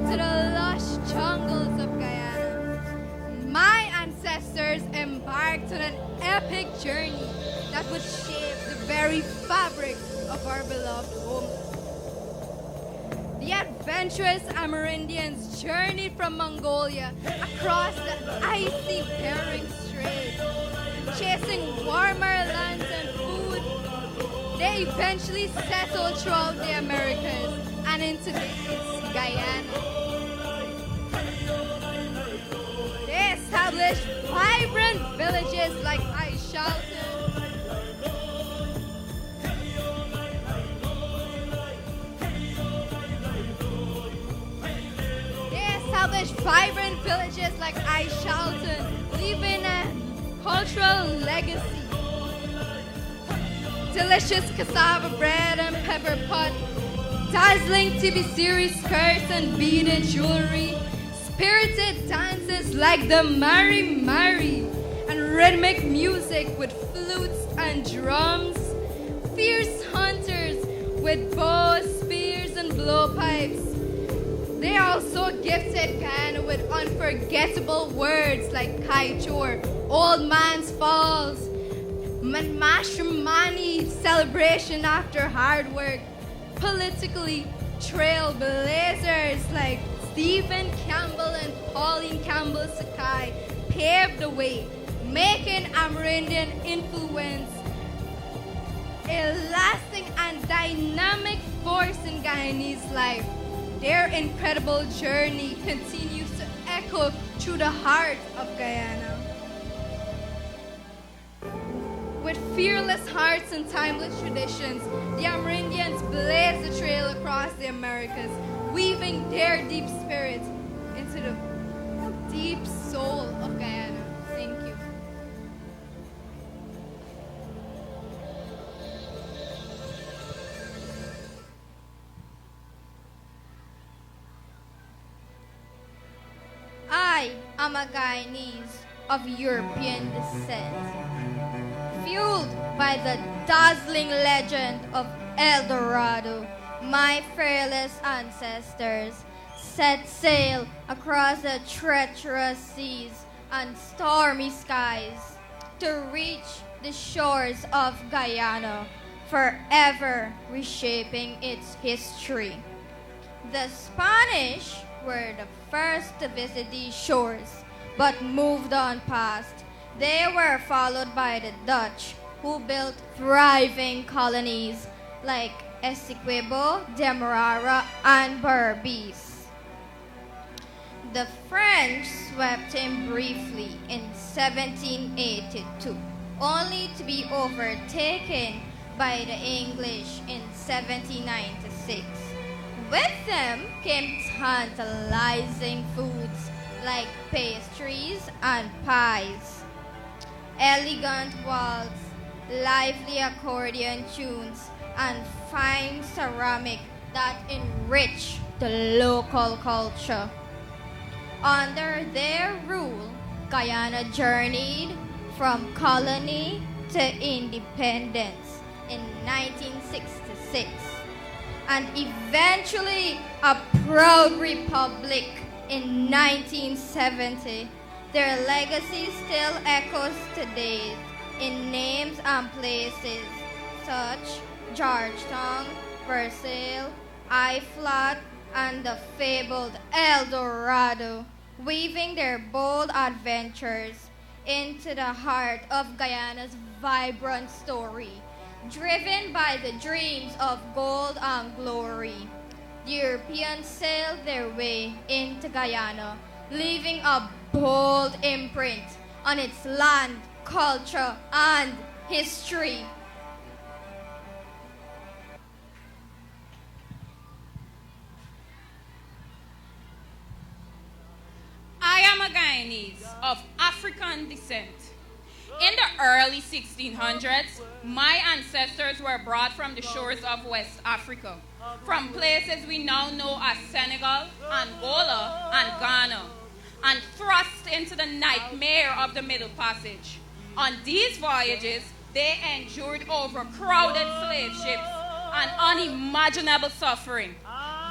to the lush jungles of Guyana. My ancestors embarked on an epic journey that would shape the very fabric of our beloved home. The adventurous Amerindians journeyed from Mongolia across the icy Bering Strait, chasing warmer lands and food. They eventually settled throughout the Americas and in today's Guyana. They established vibrant villages like Aishalton, leaving a cultural legacy. Delicious cassava bread and pepper pot, dazzling TV series skirts and beaded jewelry, spirited dances like the Mari Mari, and rhythmic music with flutes and drums, fierce hunters with bows, spears, and blowpipes. They also gifted Guyana with unforgettable words like Kaichor, Old Man's Falls, Mashramani, celebration after hard work. Politically, trailblazers like Stephen Campbell and Pauline Campbell Sakai paved the way, making Amerindian influence a lasting and dynamic force in Guyanese life. Their incredible journey continues to echo through the heart of Guyana. With fearless hearts and timeless traditions, the Amerindians blaze the trail across the Americas, weaving their deep spirit into the deep soul of Guyana. Thank you. I am a Guyanese of European descent, fueled by the dazzling legend of El Dorado. My fearless ancestors set sail across the treacherous seas and stormy skies to reach the shores of Guyana, forever reshaping its history. The Spanish were the first to visit these shores, but moved on past. They were followed by the Dutch, who built thriving colonies like Essequibo, Demerara, and Berbice. The French swept in briefly in 1782, only to be overtaken by the English in 1796. With them came tantalizing foods like pastries and pies, elegant waltz, lively accordion tunes, and fine ceramic that enrich the local culture. Under their rule, Guyana journeyed from colony to independence in 1966 and eventually a proud republic in 1970. Their legacy still echoes today in names and places such Georgetown, Versailles, I-Flat, and the fabled El Dorado, weaving their bold adventures into the heart of Guyana's vibrant story. Driven by the dreams of gold and glory, the Europeans sailed their way into Guyana, leaving a bold imprint on its land, culture, and history. I am a Guyanese of African descent. In the early 1600s, my ancestors were brought from the shores of West Africa, from places we now know as Senegal, Angola, and Ghana, and thrust into the nightmare of the Middle Passage. On these voyages, they endured overcrowded slave ships and unimaginable suffering.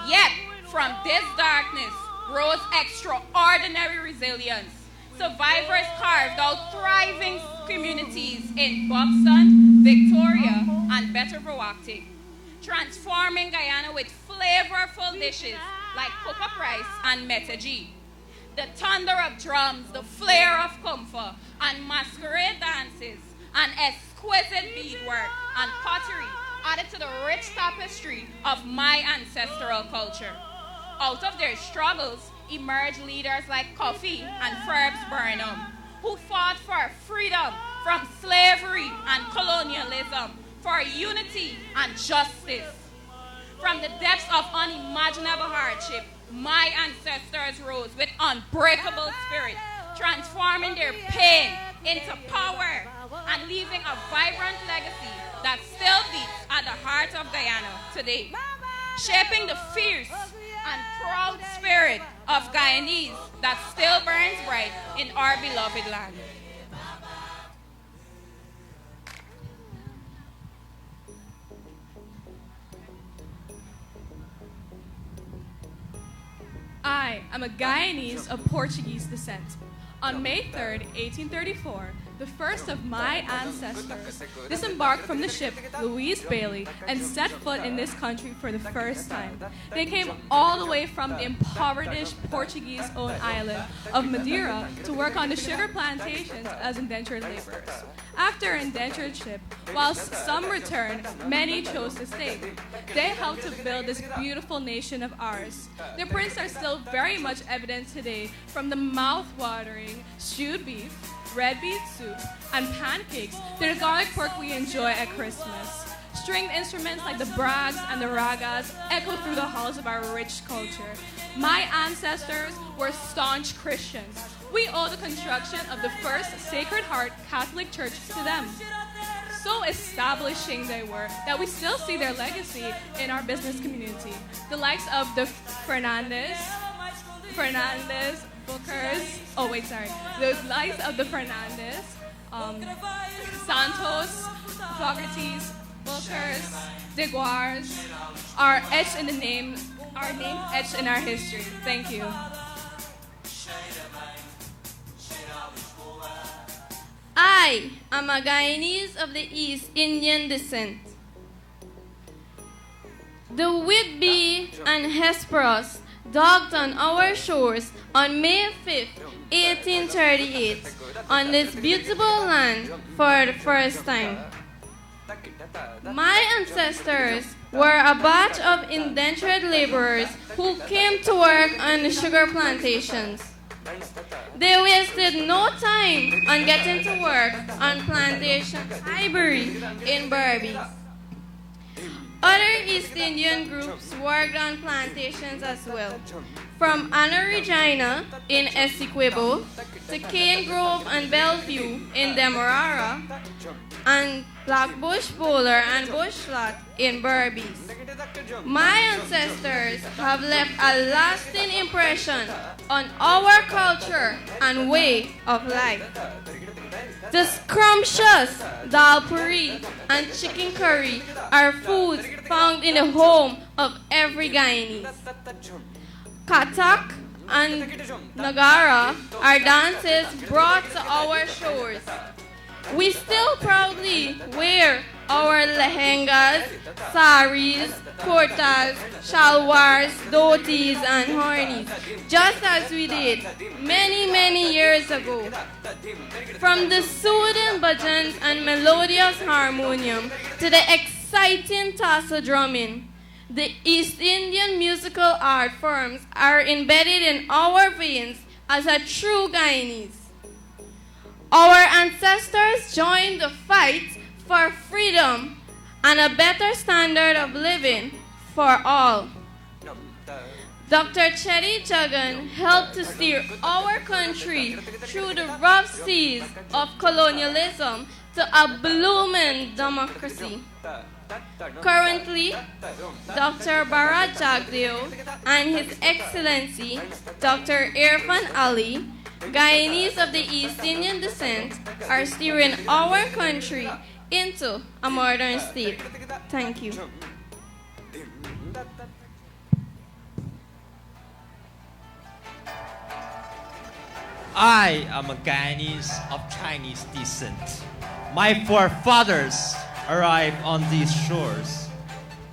Yet, from this darkness rose extraordinary resilience. Survivors carved out thriving communities in Boston, Victoria, and Bettervowactic, transforming Guyana with flavorful dishes like coca rice and metaji. The thunder of drums, the flare of comfort, and masquerade dances, and exquisite beadwork and pottery added to the rich tapestry of my ancestral culture. Out of their struggles emerged leaders like Kofi and Ferbs Burnham, who fought for freedom from slavery and colonialism, for unity and justice. From the depths of unimaginable hardship, my ancestors rose with unbreakable spirit, transforming their pain into power and leaving a vibrant legacy that still beats at the heart of Guyana today, shaping the fierce and proud spirit of Guyanese that still burns bright in our beloved land. I am a Guyanese of Portuguese descent. On May 3rd, 1834, the first of my ancestors disembarked from the ship Louise Bailey and set foot in this country for the first time. They came all the way from the impoverished Portuguese-owned island of Madeira to work on the sugar plantations as indentured laborers. After indentureship, whilst some returned, many chose to stay. They helped to build this beautiful nation of ours. Their prints are still very much evident today, from the mouth-watering stewed beef, red beet soup, and pancakes to the garlic pork we enjoy at Christmas. Stringed instruments like the brags and the ragas echo through the halls of our rich culture. My ancestors were staunch Christians. We owe the construction of the first Sacred Heart Catholic Church to them. So establishing they were that we still see their legacy in our business community. The likes of the Fernandez, Bookers, the likes of the Fernandez, Santos, Fogartys, Bookers, Deguars are etched in the name, our names etched in our history. Thank you. I am a Guyanese of the East Indian descent. The Whitby and Hesperus docked on our shores on May 5th, 1838, on this beautiful land for the first time. My ancestors were a batch of indentured laborers who came to work on the sugar plantations. They wasted no time on getting to work on plantation Highbury in Berbice. Other East Indian groups worked on plantations as well, from Anna Regina in Essequibo to Cane Grove and Bellevue in Demerara, and Blackbush, Bowler, and Bushlot in Berbice. My ancestors have left a lasting impression on our culture and way of life. The scrumptious dal puri and chicken curry are foods found in the home of every Guyanese. Katak and Nagara are dances brought to our shores. We still proudly wear our lehengas, saris, kurtas, shalwars, dhotis, and harnis, just as we did many years ago. From the soothing bhajans and melodious harmonium to the exciting tassel drumming, the East Indian musical art forms are embedded in our veins as a true Guyanese. Our ancestors joined the fight for freedom and a better standard of living for all. Dr. Chetty Jagan helped to steer our country through the rough seas of colonialism to a blooming democracy. Currently, Dr. Bharat Jagdeo and His Excellency Dr. Irfan Ali, Guyanese of the East Indian descent, are steering our country into a modern state. Thank you. I am a Guyanese of Chinese descent. My forefathers arrived on these shores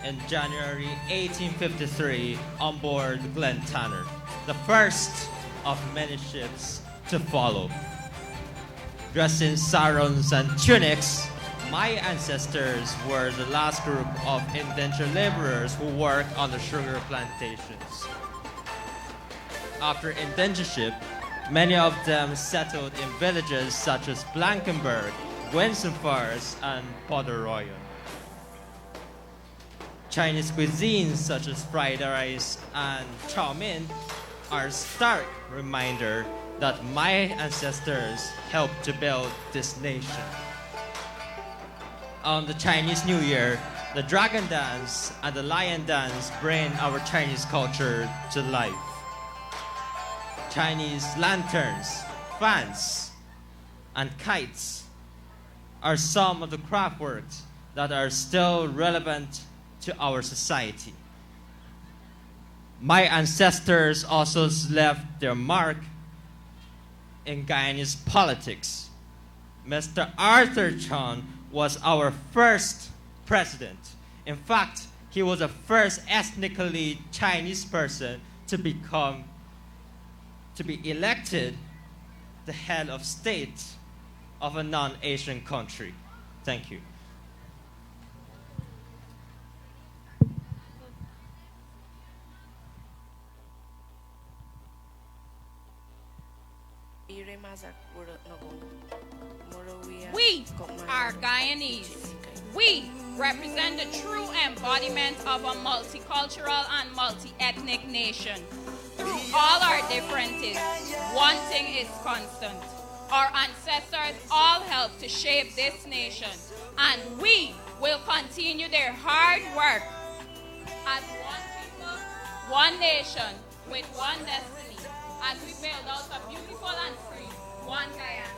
in January 1853 on board the Glen Tanner, the first of many ships to follow. Dressed in sarongs and tunics, my ancestors were the last group of indentured laborers who worked on the sugar plantations. After indentureship, many of them settled in villages such as Blankenberg, Wensonfars, and Poderoyon. Chinese cuisines such as fried rice and chow mein are a stark reminder that my ancestors helped to build this nation. On the Chinese New Year, the dragon dance and the lion dance bring our Chinese culture to life. Chinese lanterns, fans, and kites are some of the craft works that are still relevant to our society. My ancestors also left their mark in Guyanese politics. Mr. Arthur Chon was our first president. In fact, he was the first ethnically Chinese person to be elected the head of state of a non-Asian country. Thank you. We are Guyanese. We represent the true embodiment of a multicultural and multi-ethnic nation. Through all our differences, one thing is constant. Our ancestors all helped to shape this nation, and we will continue their hard work as one people, one nation, with one destiny, as we build out a beautiful and free one Guyana.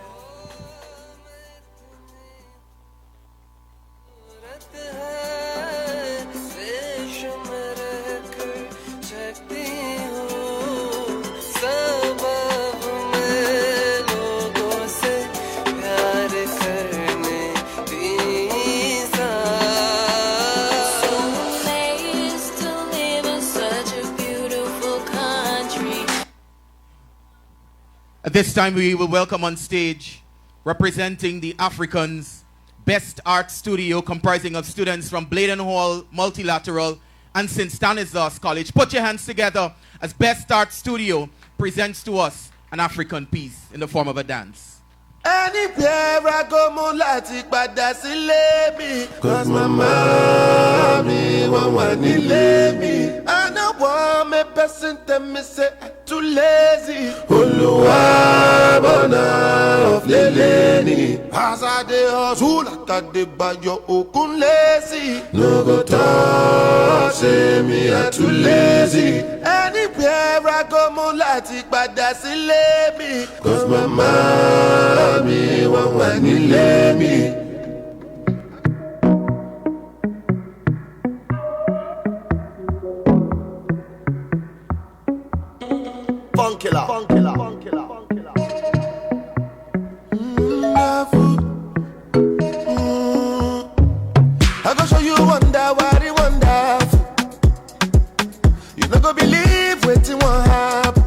this time we will welcome on stage, representing the Africans, Best Art Studio, comprising of students from Bladen Hall, Multilateral, and St. Stanislaus College. Put your hands together as Best Art Studio presents to us an African piece in the form of a dance. Anywhere I go, mo láti padà sílé mi. 'Cause my mommy won't want to leave me. I don't want me person tell me say I'm too lazy. Olúwa bọ̀nà of leleni. As I dey hustle, like I dey buy your okun lazy. No go talk, say me I'm too lazy. Anywhere I go, mo láti padà sílé mi. 'Cause my mommy won't want to leave me. Funkilla. I go show you wonder what it wonderful. You not go believe what you want happen.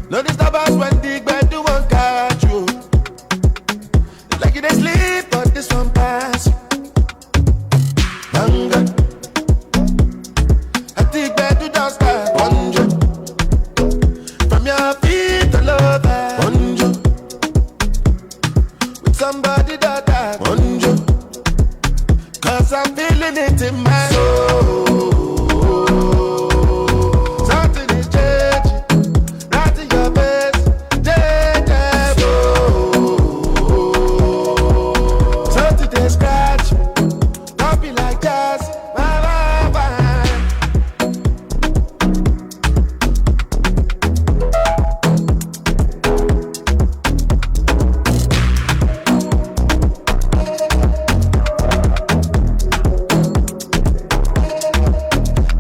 No disturbance when the bed do one catch you. Like you dey sleep, but this one pass you. Hunger. I think bed do don't start. Bonjo. From your feet all over. Bonjo. With somebody that bonjo. 'Cause I'm feeling it in my soul. Something is changing. Not in your best. Something they scratch. Don't be like that.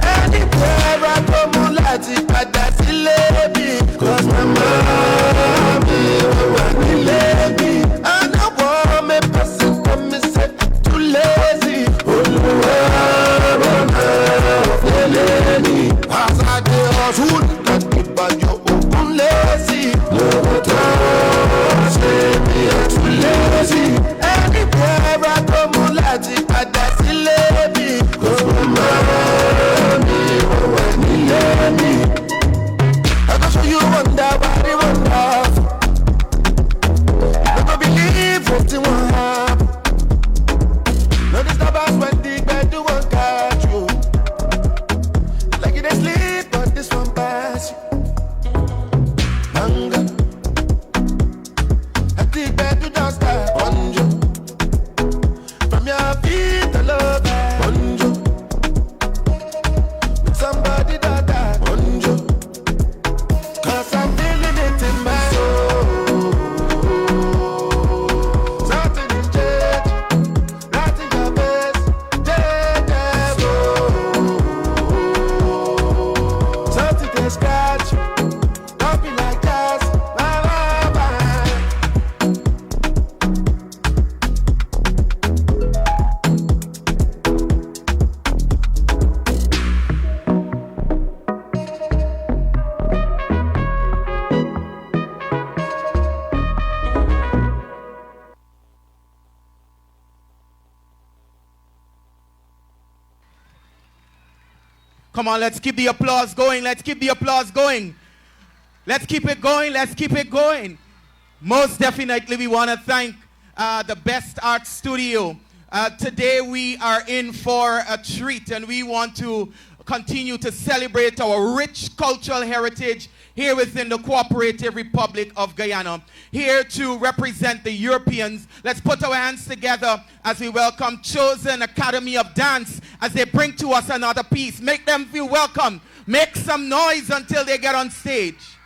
Anywhere I go, moonlight, padà sílé mi. 'Cause my mommy won't want me lady. I don't want me person tell me say too lazy. Olúwa bọ̀nà of leleni. As I dey hustle, I dey buy your okun lazy. No go talk, say me I'm too lazy. Anywhere I go, moonlight, padà sílé mi. 'Cause my mommy won't want me lady. I go show you wonder what it wonderful. You never believe what you want happen. No disturbance when the bed do one catch you. Like you dey sleep, but this one pass you. Hunger. I think bed do don't start. Bonjo. From your feet all over. Bonjo. With somebody that bonjo. 'Cause I'm feeling it in my soul. Something is changing. Not in your best. Something they scratch. Don't be like that. Come on, let's keep the applause going. Let's keep the applause going. Let's keep it going. Let's keep it going. Most definitely, we want to thank the Best Art Studio. Today, we are in for a treat, and we want to continue to celebrate our rich cultural heritage here within the Cooperative Republic of Guyana. Here to represent the Europeans. Let's put our hands together as we welcome Chosen Academy of Dance as they bring to us another piece. Make them feel welcome. Make some noise until they get on stage.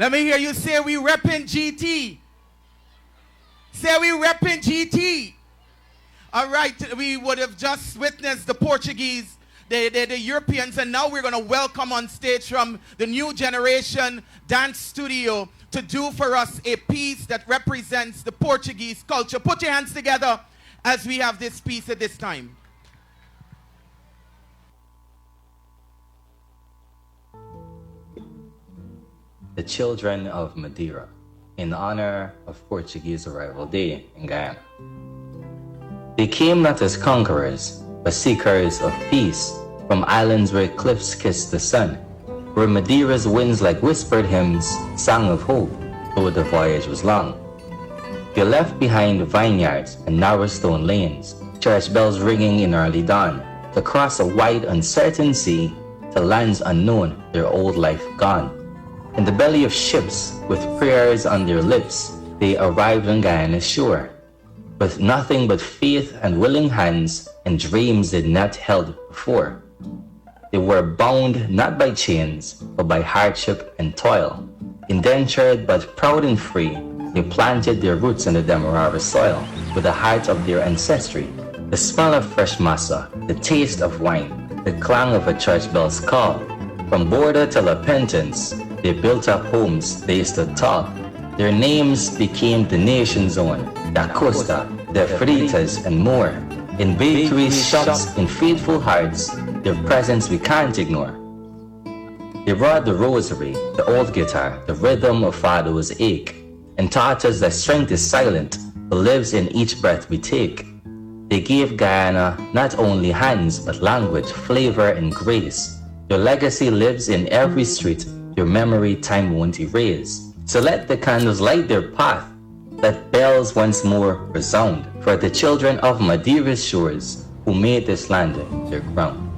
Let me hear you say we reppin' GT. Say we reppin' GT. All right, we would have just witnessed the Portuguese, the Europeans, and now we're going to welcome on stage from the new generation dance studio to do for us a piece that represents the Portuguese culture. Put your hands together as we have this piece at this time. The children of Madeira, in honor of Portuguese arrival day in Guyana. They came not as conquerors, but seekers of peace, from islands where cliffs kiss the sun, where Madeira's winds like whispered hymns sang of hope, though the voyage was long. They left behind vineyards and narrow stone lanes, church bells ringing in early dawn, to cross a wide uncertain sea to lands unknown, their old life gone. In the belly of ships, with prayers on their lips, they arrived on Guyana's shore, with nothing but faith and willing hands and dreams they'd not held before. They were bound not by chains, but by hardship and toil. Indentured but proud and free, they planted their roots in the Demerara soil, with the heart of their ancestry. The smell of fresh masa, the taste of wine, the clang of a church bell's call. From border to La Penitence, they built up homes, they stood tall. Their names became the nation's own, Da Costa, De Fritas, and more. In bakeries, shops, in faithful hearts, their presence we can't ignore. They brought the rosary, the old guitar, the rhythm of Fado's ache, and taught us that strength is silent, but lives in each breath we take. They gave Guyana not only hands, but language, flavor, and grace. Your legacy lives in every street, your memory time won't erase. So let the candles light their path, let bells once more resound for the children of Madeira's shores who made this land their ground.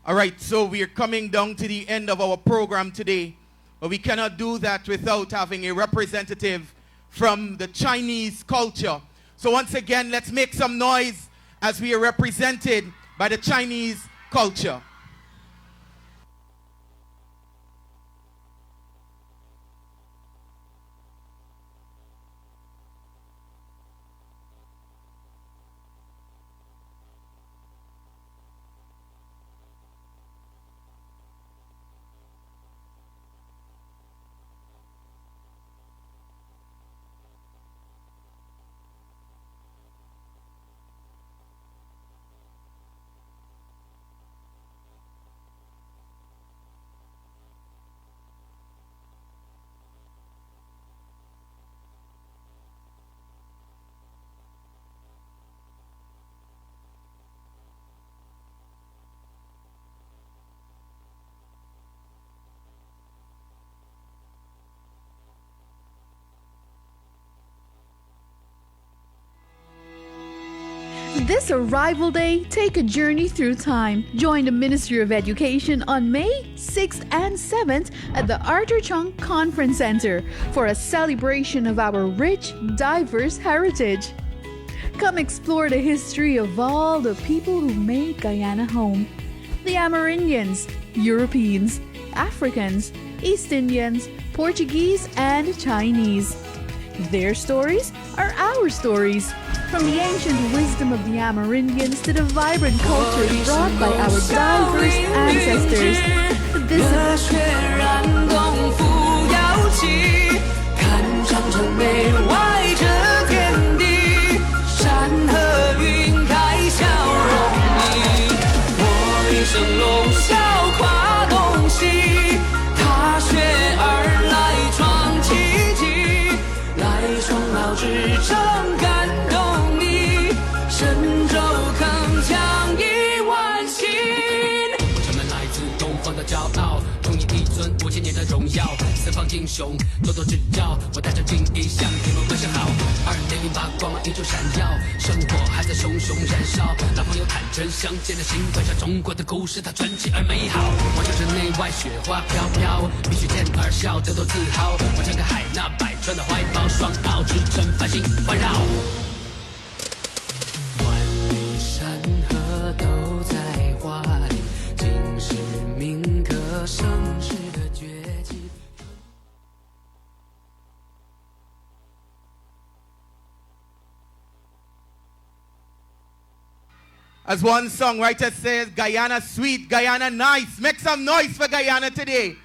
All right, so we are coming down to the end of our program today, but we cannot do that without having a representative from the Chinese culture. So once again, let's make some noise as we are represented by the Chinese culture. This Arrival Day, take a journey through time. Join the Ministry of Education on May 6th and 7th at the Arthur Chung Conference Center for a celebration of our rich, diverse heritage. Come explore the history of all the people who made Guyana home. The Amerindians, Europeans, Africans, East Indians, Portuguese, and Chinese. Their stories are our stories. From the ancient wisdom of the Amerindians to the vibrant culture brought by our diverse ancestors. This 的荣耀，四方英雄多多指教，我带着敬意向天幕歌声好。2008光芒依旧闪耀，生活还在熊熊燃烧，老朋友坦诚相见的心，分享中国的故事，它传奇而美好。我就是内外雪花飘飘，必须见而笑，这多自豪。我像个海纳百川的怀抱，双奥支撑繁星环绕。万里山河都在画里，尽是铭刻盛世的绝技。As one songwriter says, Guyana sweet, Guyana nice. Make some noise for Guyana today.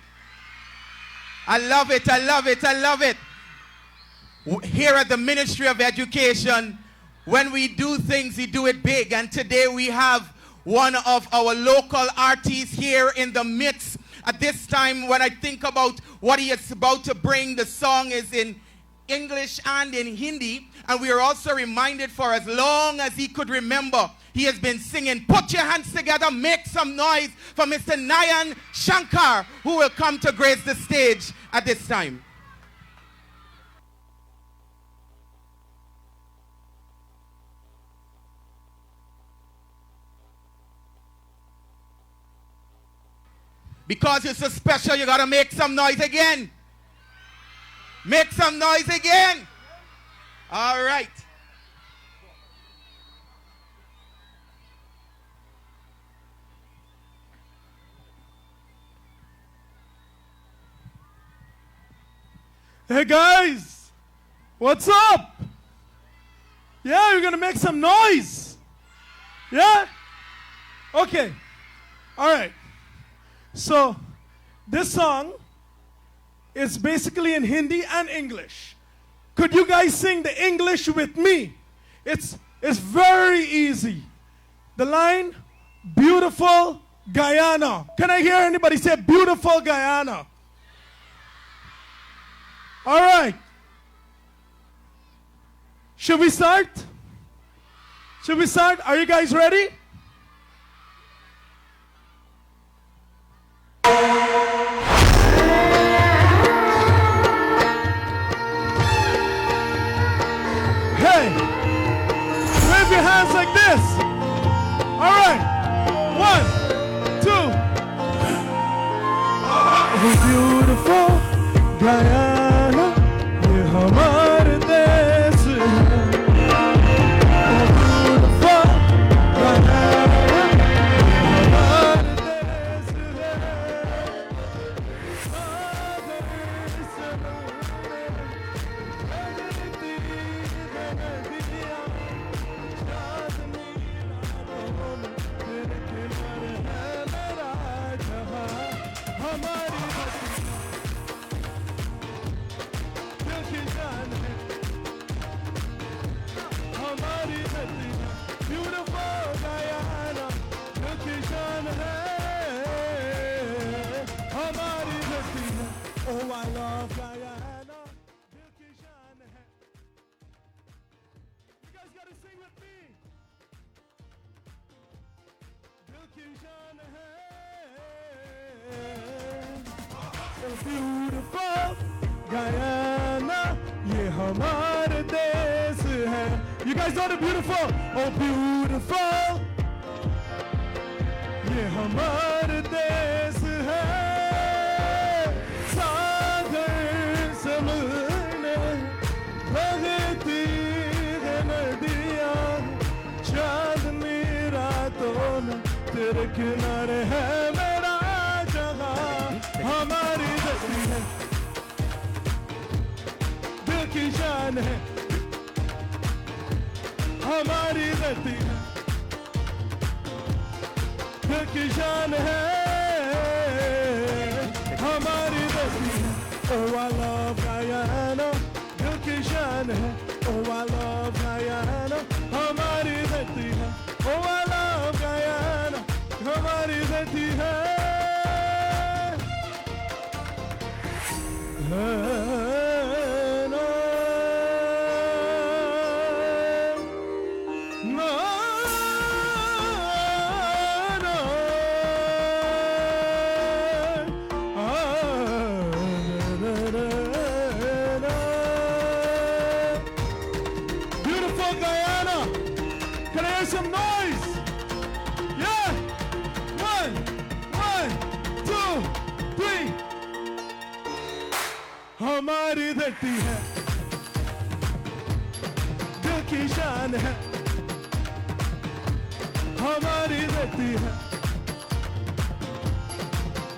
I love it, I love it, I love it. Here at the Ministry of Education, when we do things, we do it big. And today we have one of our local artists here in the midst. At this time, when I think about what he is about to bring, the song is in English and in Hindi. And we are also reminded for as long as he could remember, he has been singing. Put your hands together, make some noise for Mr. Nayan Shankar, who will come to grace the stage at this time. Because you're so special, you gotta make some noise again. Make some noise again. All right. Hey guys, what's up? Yeah, you're gonna make some noise. Yeah? Okay. All right. So, this song is basically in Hindi and English. Could you guys sing the English with me? It's very easy. The line, beautiful Guyana. Can I hear anybody say beautiful Guyana? All right. Should we start? Should we start? Are you guys ready? Hey, wave your hands like this. All right. 1, 2. Oh, beautiful Guyana, ye hamare desh hai. Oh, beautiful Guyana, ye hamare desh hai. Oh, I love Guyana. You guys gotta sing with me. Oh, beautiful Guyana, ye hamare desh hai. You guys know the beautiful? Oh, beautiful, ye hamare desh hai. सागर समने बहती है नदियाँ, चांदनी रातों में तेरे किनारे है मेरा जहां. हमारी धरती है, दिल की शान है. हमारी धरती है, दिल की शान है. हमारी धरती है. Oh, I love Guyana, दिल की शान है. Oh, I love Guyana, हमारी धरती है. Oh, I love Guyana, हमारी धरती है. हमारी धरती है, दिल की शान है, हमारी धरती है,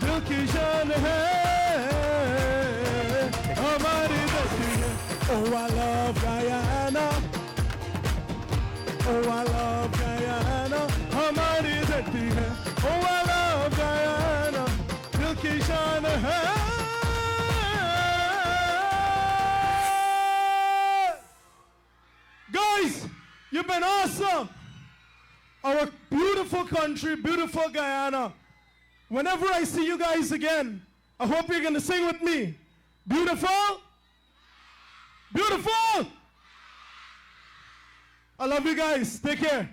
दिल की शान है, हमारी धरती है. Oh, I love Guyana. Oh, I love Guyana. हमारी धरती है. Oh, I love Guyana. दिल की शान है. Guys, you've been awesome. Our beautiful country, beautiful Guyana. Whenever I see you guys again, I hope you're going to sing with me. Beautiful. Beautiful. I love you guys. Take care.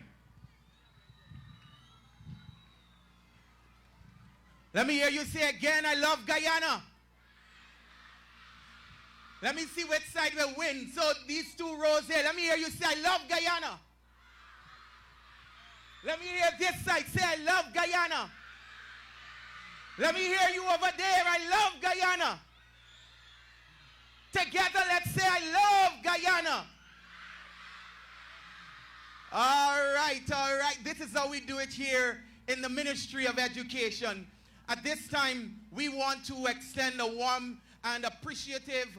Let me hear you say again, I love Guyana. Let me see which side will win. So these two rows here, let me hear you say, I love Guyana. Let me hear this side say, I love Guyana. Let me hear you over there, I love Guyana. Together, let's say, I love Guyana. All right. This is how we do it here in the Ministry of Education. At this time, we want to extend a warm and appreciative,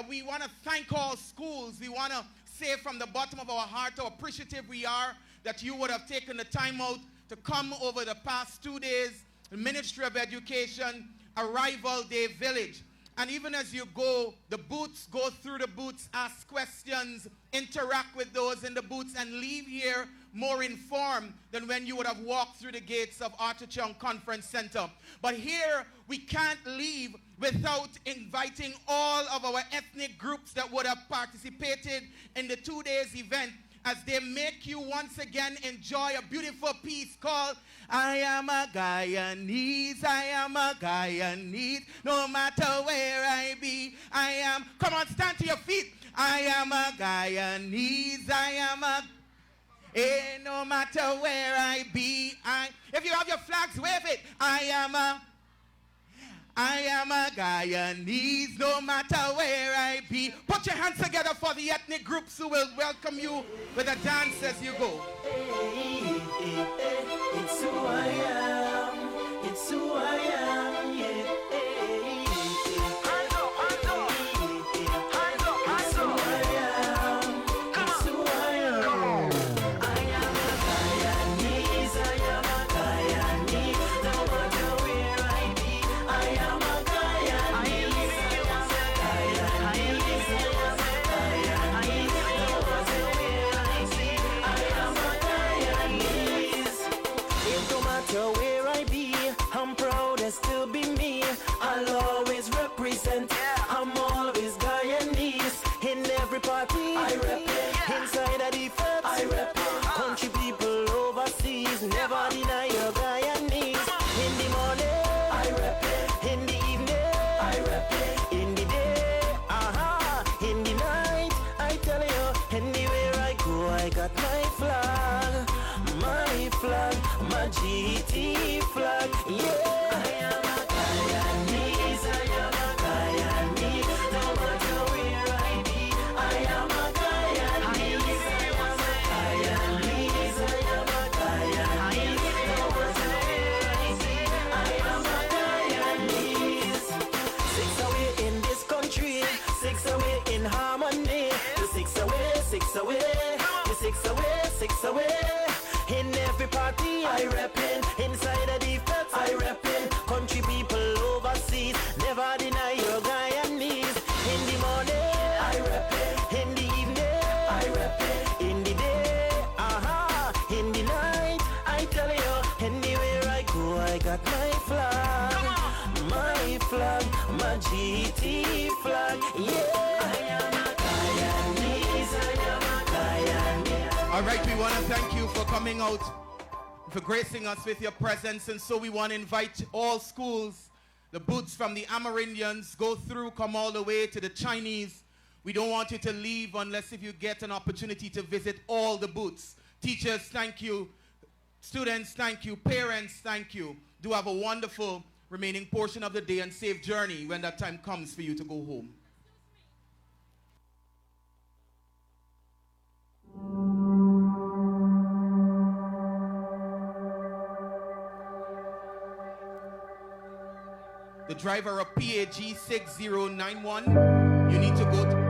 we want to thank all schools. We want to say from the bottom of our heart how appreciative we are that you would have taken the time out to come over the past 2 days, the Ministry of Education, Arrival Day Village. And even as you go, the booths, go through the booths, ask questions, interact with those in the booths, and leave here more informed than when you would have walked through the gates of Arthur Chung Conference Center. But here, we can't leave without inviting all of our ethnic groups that would have participated in the 2 days event as they make you once again enjoy a beautiful piece called I Am a Guyanese, I Am a Guyanese, no matter where I be, I am, come on, stand to your feet, I am a Guyanese, I am a, no matter where I be, if you have your flags, wave it, I am a Guyanese, no matter where I be. Put your hands together for the ethnic groups who will welcome you with a dance as you go. It's who I am, it's who I am, yeah. Still be me, I'll always represent. I'm always Guyanese. In every party I rep it. Inside a defense I rep it. Country people overseas never deny your Guyanese. In the morning I rep it. In the evening I rep it. In the day, in the night I tell you, anywhere I go I got my flag, my GT flag, yeah. Six away. In every party I reppin'. Inside a defense I reppin'. Country people overseas never deny your Guyanese. In the morning I reppin'. In the evening I reppin'. In the day, in the night I tell you, anywhere I go I got my flag, my GT flag, yeah. I am a Guyanese, I am a Guyanese. All right, we want to thank you for coming out, for gracing us with your presence. And so we want to invite all schools, the booths from the Amerindians, go through, come all the way to the Chinese. We don't want you to leave unless if you get an opportunity to visit all the booths. Teachers, thank you. Students, thank you. Parents, thank you. Do have a wonderful remaining portion of the day and safe journey when that time comes for you to go home. The driver of PAG 6091, you need to go to